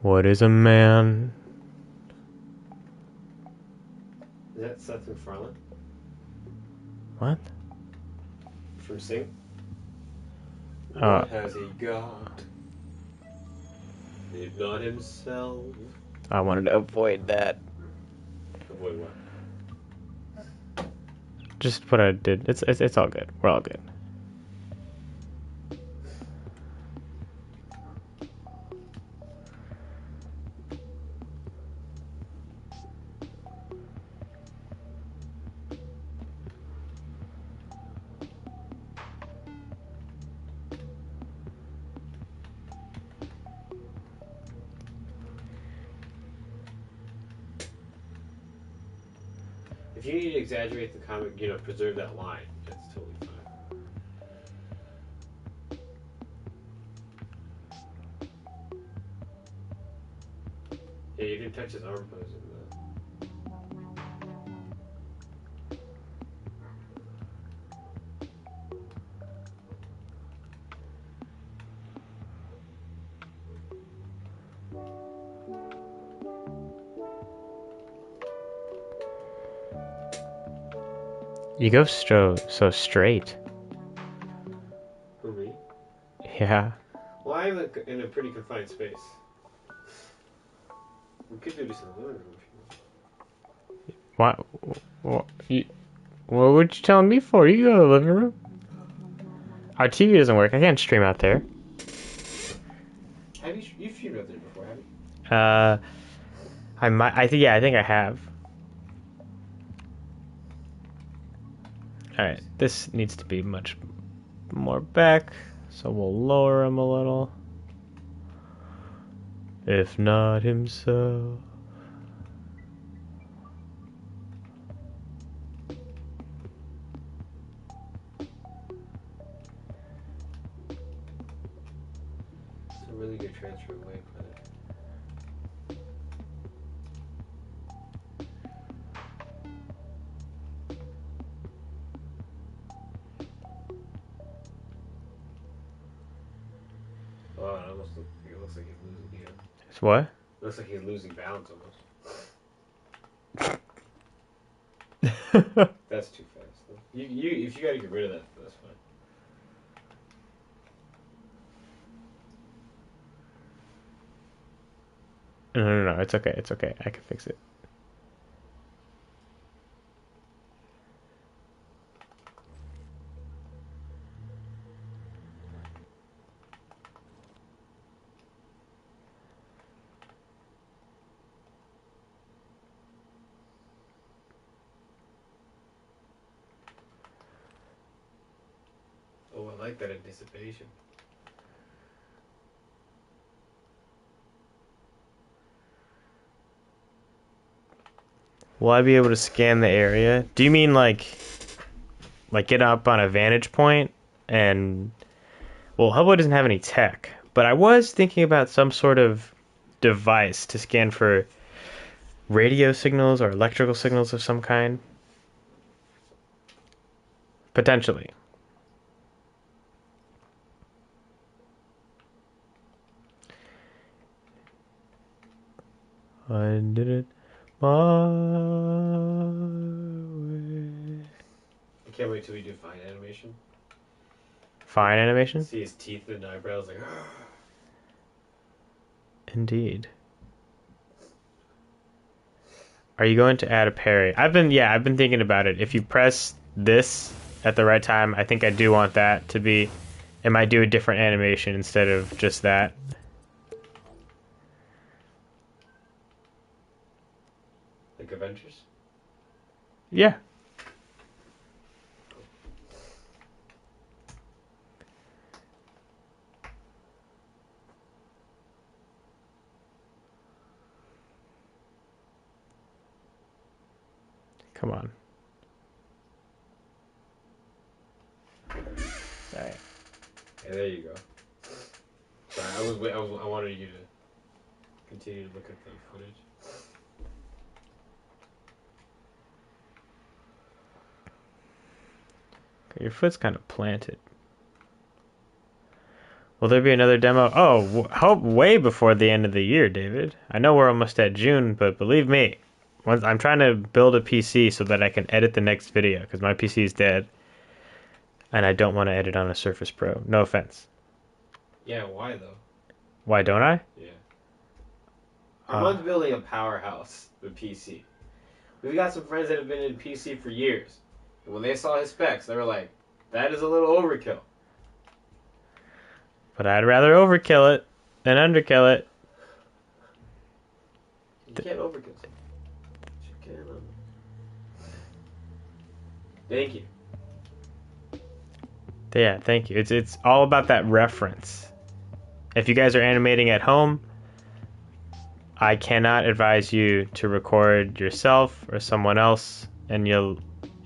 What is a man? Is that Seth MacFarlane What? from Sing? Uh, What has he got? If not himself. I wanted to avoid that. Avoid what? Just what I did. It's all good. We're all good. If you need to exaggerate the comic, preserve that line. That's totally fine. Yeah, you didn't touch his arm pose in the. You go so straight. For me? Yeah. Well, I live in a pretty confined space. We could do this in the living room if you want. What? What were you telling me for? You go to the living room. Our TV doesn't work. I can't stream out there. Have you've streamed out there before, have you? Uh, I might. I think. Yeah, I think I have. All right. This needs to be much more back, so we'll lower him a little. If not himself. It's a really good transfer away, but oh, it looks like he's losing. Yeah, It's what? it looks like he's losing balance almost. That's too fast. Though. If you got to get rid of that, that's fine. No. It's okay. It's okay. I can fix it. Oh, I like that anticipation. Will I be able to scan the area? Do you mean like get up on a vantage point and well, Hellboy doesn't have any tech, but I was thinking about some sort of device to scan for radio signals or electrical signals of some kind. Potentially. I did it my way. I can't wait till we do fine animation. Fine animation? See his teeth and eyebrows like. Indeed. Are you going to add a parry? I've been thinking about it. If you press this at the right time, I think I do want that to be. It might do a different animation instead of just that. Like Avengers? Yeah. Come on. Alright. Yeah, there you go. Sorry, I wanted you to continue to look at the footage. Okay, your foot's kind of planted. Will there be another demo? Oh, hope way before the end of the year, David. I know we're almost at June, but believe me, I'm trying to build a PC so that I can edit the next video because my PC is dead, and I don't want to edit on a Surface Pro. No offense. Yeah, why though? Why don't I? Yeah. Armand's building a powerhouse with PC. We've got some friends that have been in PC for years. And when they saw his specs, they were like, that is a little overkill. But I'd rather overkill it than underkill it. You can't overkill something. You can. Thank you. Yeah, thank you. It's all about that reference. If you guys are animating at home, I cannot advise you to record yourself or someone else in your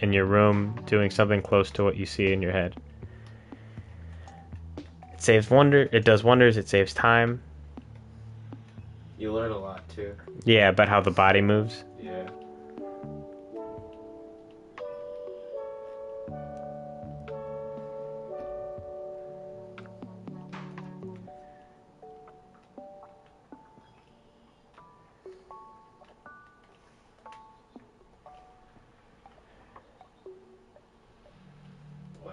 room doing something close to what you see in your head. It does wonders, it saves time. You learn a lot too. Yeah, about how the body moves. Yeah. Wow.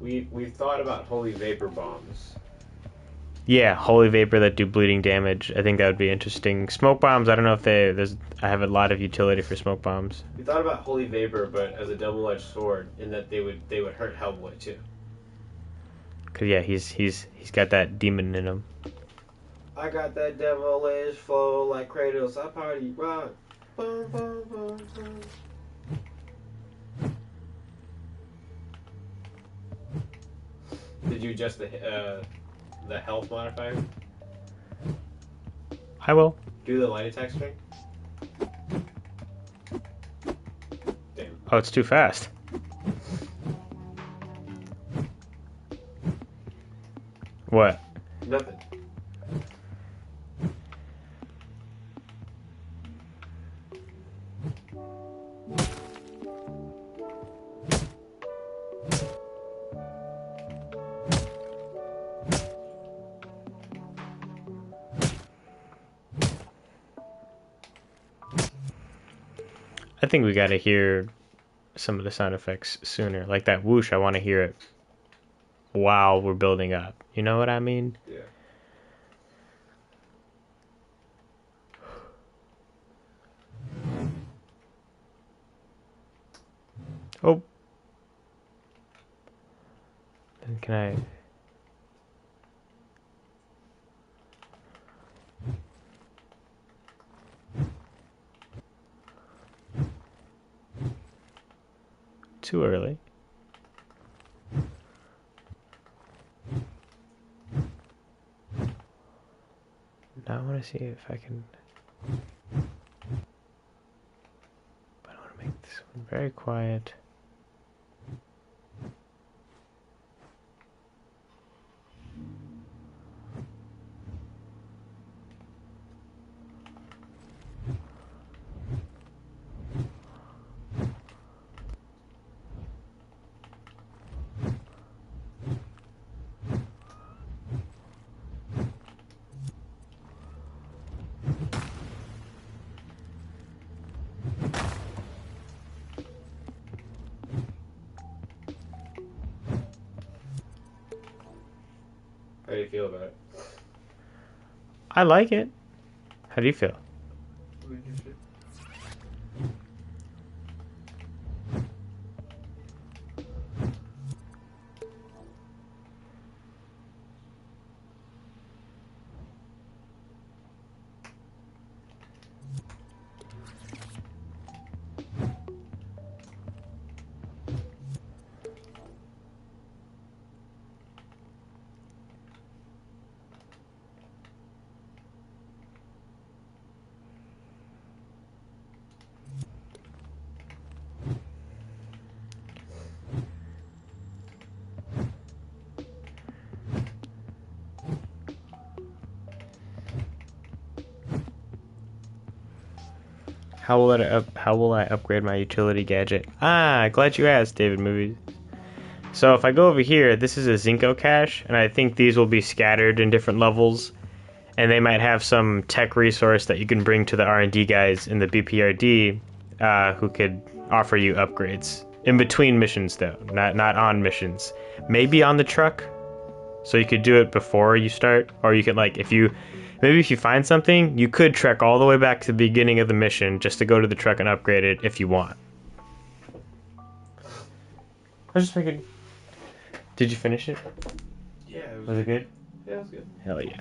we've thought about holy vapor bombs. Yeah, holy vapor that do bleeding damage. I think that would be interesting. Smoke bombs. I don't know if I have a lot of utility for smoke bombs. We thought about holy vapor, but as a double-edged sword, in that they would hurt Hellboy too. Cause yeah, he's got that demon in him. I got that devilish flow like Kratos. I party rock. Boom, boom, boom, boom. Did you adjust the health modifier? I will. Do the light attack string? Damn. Oh, it's too fast. What? Nothing. I think we gotta hear some of the sound effects sooner. Like that whoosh, I want to hear it while we're building up. You know what I mean? Yeah. Oh. Then can I... Too early. Now I want to see if I can... But I want to make this one very quiet. How do you feel about it? I like it. How do you feel? How will I upgrade my utility gadget? Ah, glad you asked, David Movies. So if I go over here, this is a Zinco cache, and I think these will be scattered in different levels, and they might have some tech resource that you can bring to the R&D guys in the BPRD, who could offer you upgrades in between missions, though, not on missions. Maybe on the truck, so you could do it before you start, or you could if you find something, you could trek all the way back to the beginning of the mission just to go to the truck and upgrade it if you want. I was just thinking. Did you finish it? Yeah. Was it good? Yeah, it was good. Hell yeah.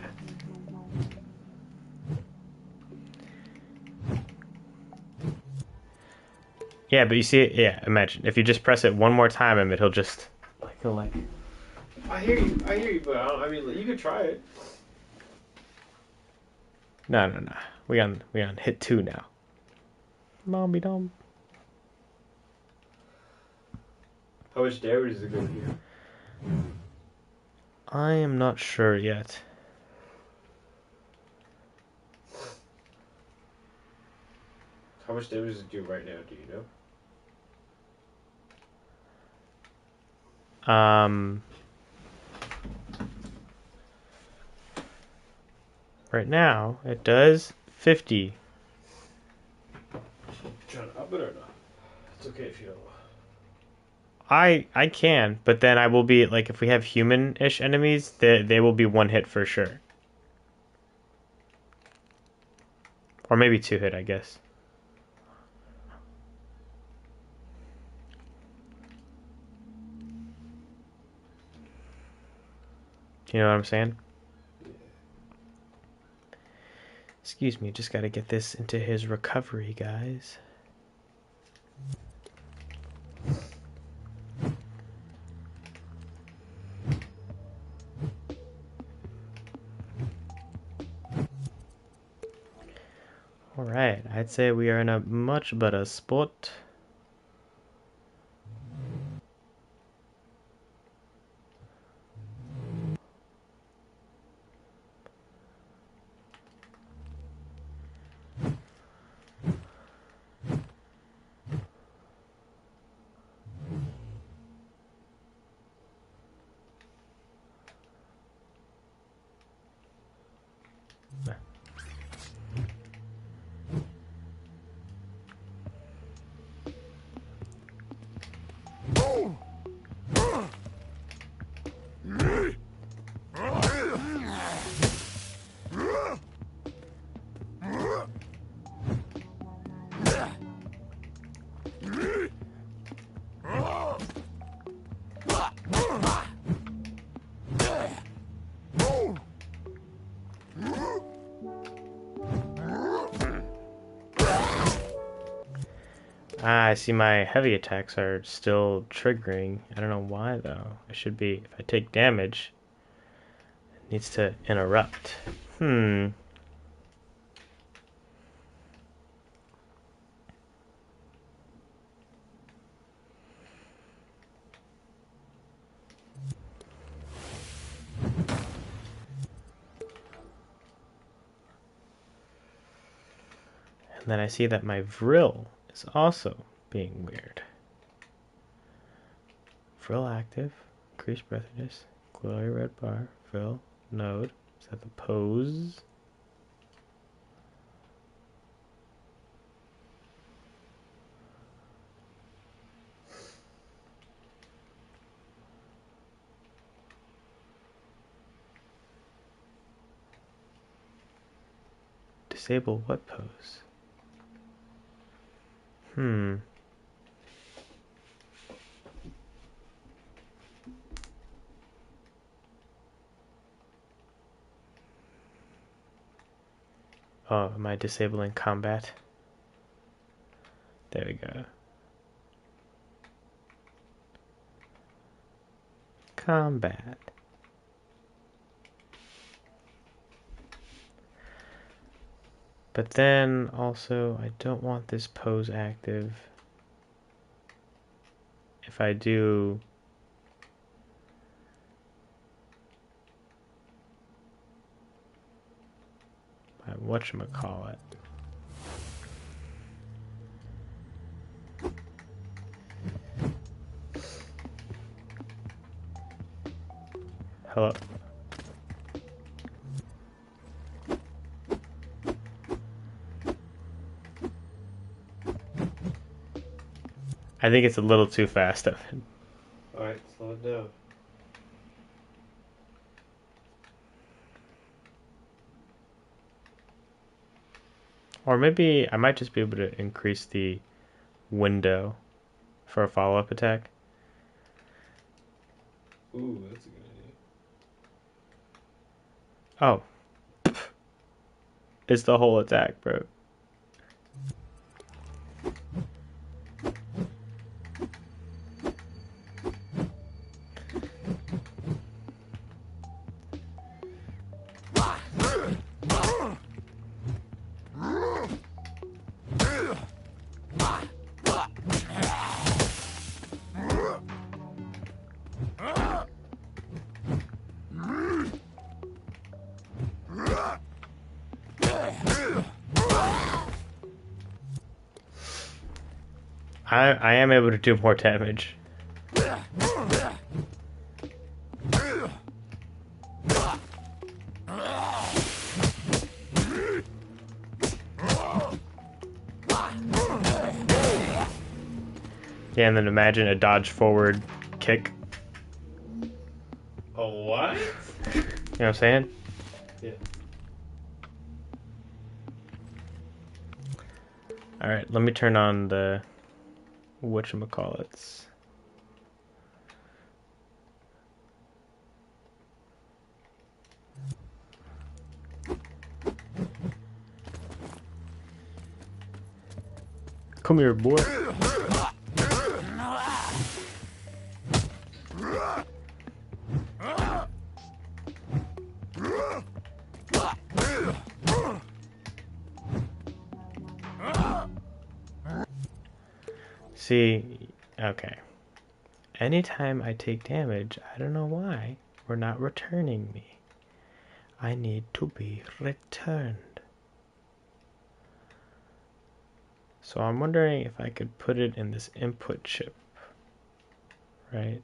Yeah, but you see it. Yeah, imagine if you just press it one more time, and he'll just he'll I hear you, but I mean, you could try it. No. We on hit 2 now. Mommy dom. How much damage is it going to do? I am not sure yet. How much damage does it do right now? Do you know? Right now it does 50. Trying to up it or not? It's okay if you don't. I can, but then I will be like if we have human-ish enemies, they will be one hit for sure. Or maybe two hit, I guess. You know what I'm saying? Excuse me, just gotta get this into his recovery, guys. Alright, I'd say we are in a much better spot. Ah, I see my heavy attacks are still triggering. I don't know why though. I should be, if I take damage, it needs to interrupt. And then I see that my Vril is also being weird. Vril active, increased breathiness, glowy red bar, Vril, node. Is that the pose? Disable what pose? Oh, am I disabling combat? There we go. Combat. But then also, I don't want this pose active. If I do... whatchamacallit. Hello. I think it's a little too fast. Alright, slow it down. Or maybe I might just be able to increase the window for a follow-up attack. Ooh, that's a good idea. Oh. It's the whole attack, bro. I am able to do more damage. Yeah, and then imagine a dodge forward kick. A what? You know what I'm saying? Yeah. Alright, let me turn on the whatchamacallits. Come here, boy. See, okay. Anytime I take damage, I don't know why, we're not returning me. I need to be returned. So I'm wondering if I could put it in this input chip, right?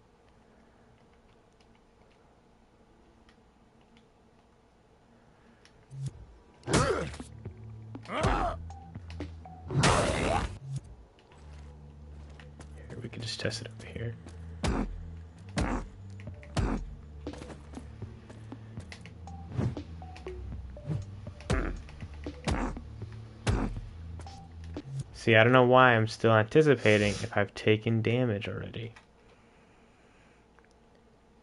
Here, we can just test it over here. See, I don't know why I'm still anticipating if I've taken damage already.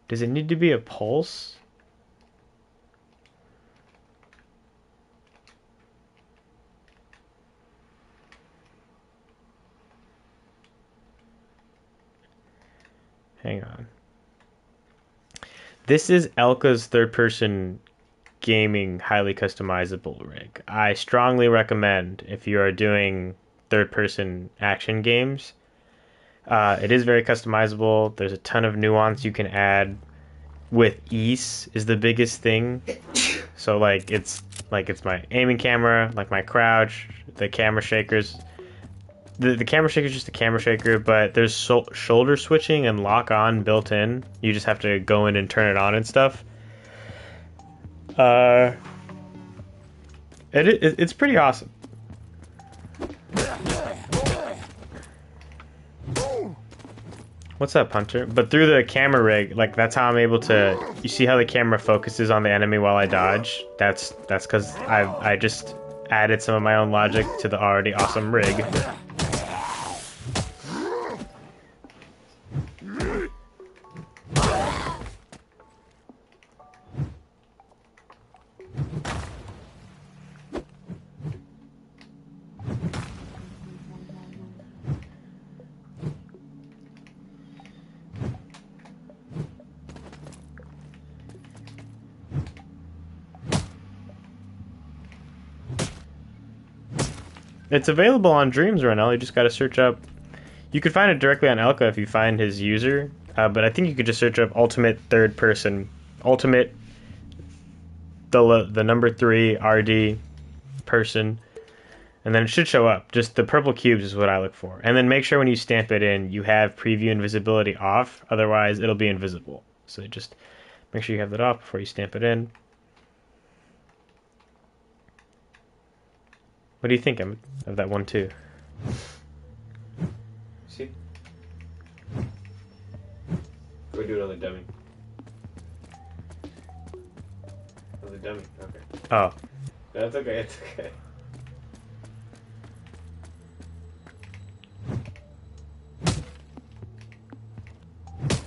Does it need to be a pulse? Hang on. This is Elka's third-person gaming highly customizable rig. I strongly recommend if you are doing third-person action games. It is very customizable. There's a ton of nuance you can add. With ease is the biggest thing. So it's my aiming camera, like my crouch, the camera shakers. The camera shaker is just a camera shaker, but there's shoulder switching and lock on built in. You just have to go in and turn it on and stuff. It's pretty awesome. What's up, Hunter? But through the camera rig, like that's how I'm able to. You see how the camera focuses on the enemy while I dodge? That's because I just added some of my own logic to the already awesome rig. It's available on Dreams right now. You just gotta search up. You could find it directly on Elka if you find his user, but I think you could just search up Ultimate Third Person, Ultimate, the number 3 RD person, and then it should show up. Just the purple cubes is what I look for, and then make sure when you stamp it in, you have preview invisibility off. Otherwise, it'll be invisible. So just make sure you have that off before you stamp it in. What do you think of that one too? See? Go do it on the dummy. On the dummy, okay. Oh. That's okay, it's okay.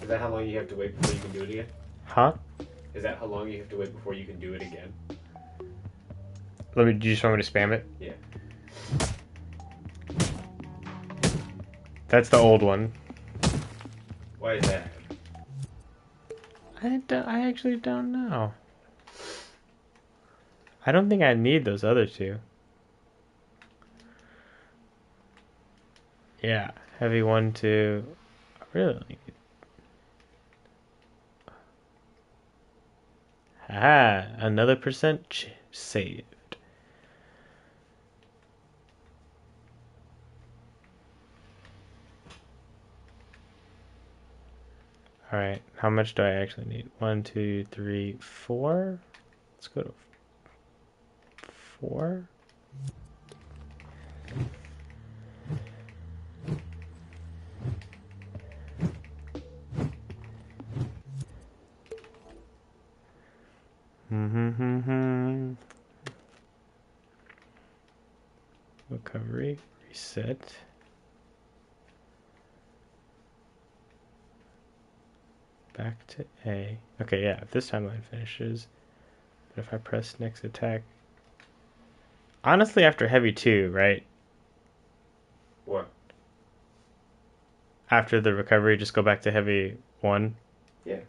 Is that how long you have to wait before you can do it again? Huh? Is that how long you have to wait before you can do it again? Do you just want me to spam it? Yeah. That's the old one. Why is that? I actually don't know. I don't think I need those other two. Yeah, heavy 1, 2. Really? Ah, another percent saved. Alright, how much do I actually need? 1, 2, 3, 4? Let's go to 4. reset. Back to A. Okay, yeah, if this timeline finishes. But if I press next attack. Honestly, after heavy 2, right? What? After the recovery, just go back to heavy 1? Yeah.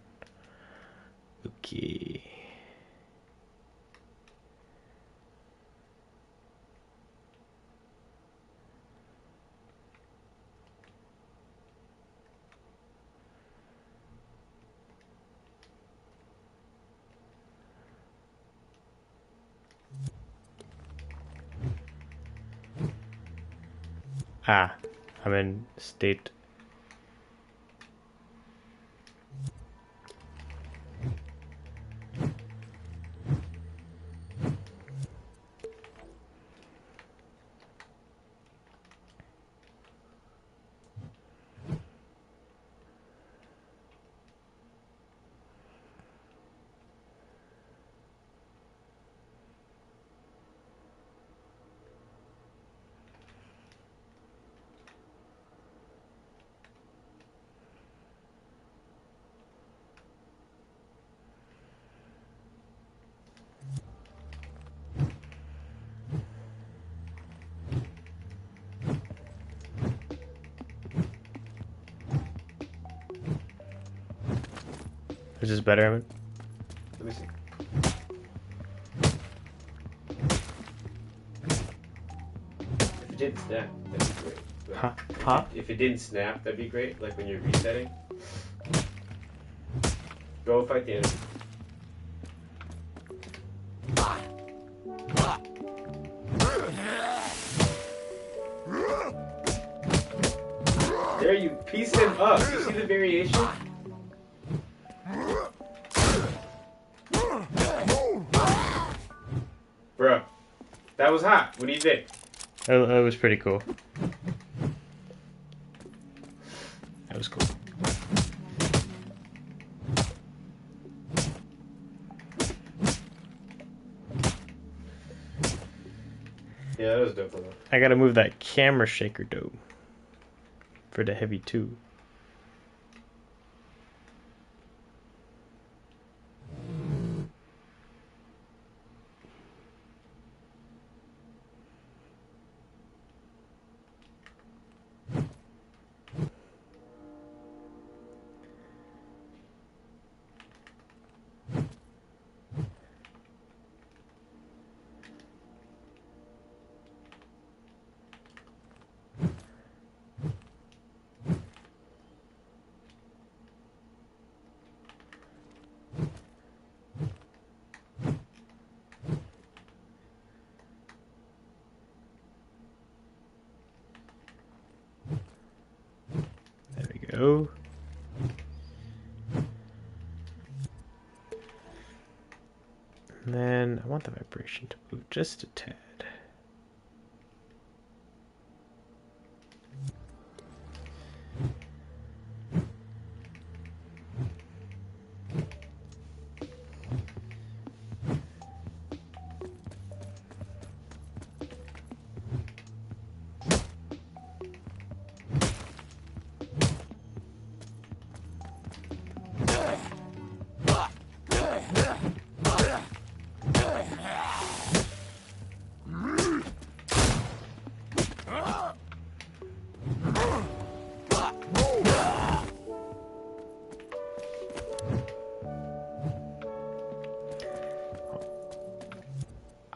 Okay. Ah, I'm in state. Is this better, Evan? Let me see. If it didn't snap, that'd be great. But Huh? if it didn't snap, that'd be great. Like when you're resetting. Go fight the enemy. There, you pieced him up. You see the variation? Bro, that was hot. What do you think? That was pretty cool. That was cool. Yeah, that was dope though. I gotta move that camera shaker though. For the heavy 2. There we go. And then I want the vibration to move just a tad.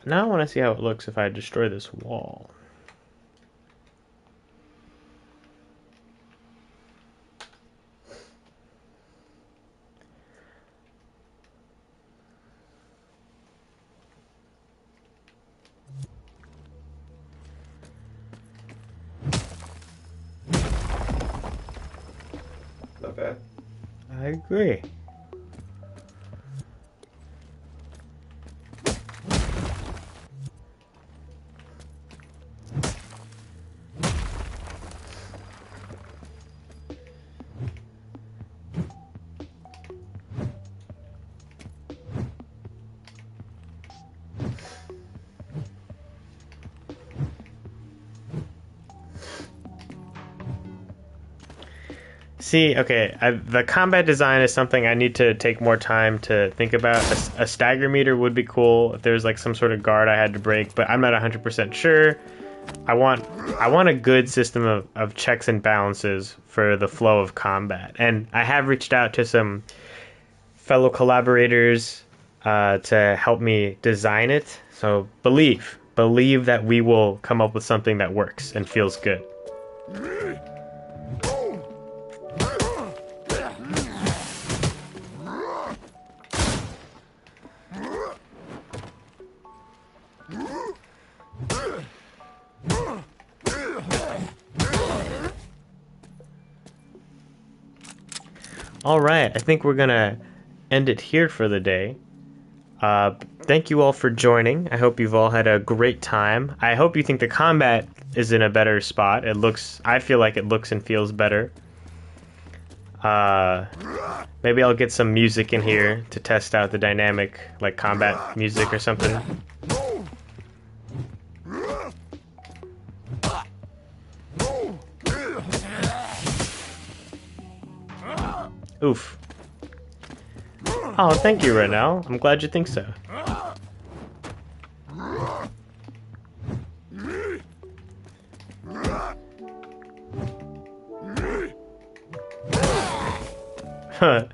Now I want to see how it looks if I destroy this wall. Not bad. I agree. See, okay, the combat design is something I need to take more time to think about. A stagger meter would be cool if there's like some sort of guard I had to break, but I'm not 100% sure. I want a good system of checks and balances for the flow of combat. And I have reached out to some fellow collaborators to help me design it. So believe that we will come up with something that works and feels good. All right, I think we're gonna end it here for the day. Thank you all for joining. I hope you've all had a great time. I hope you think the combat is in a better spot. I feel like it looks and feels better. Maybe I'll get some music in here to test out the dynamic, like combat music or something. Oof. Oh, thank you, Renell. I'm glad you think so. That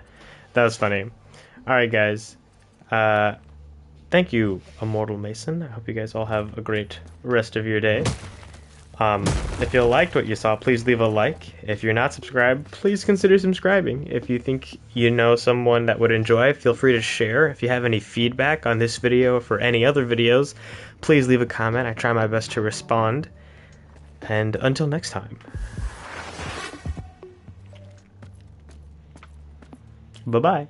was funny. Alright, guys. Thank you, Immortal Mason. I hope you guys all have a great rest of your day. If you liked what you saw, please leave a like. If you're not subscribed, please consider subscribing. If you think you know someone that would enjoy, feel free to share. If you have any feedback on this video or for any other videos, please leave a comment. I try my best to respond. And until next time. Bye-bye.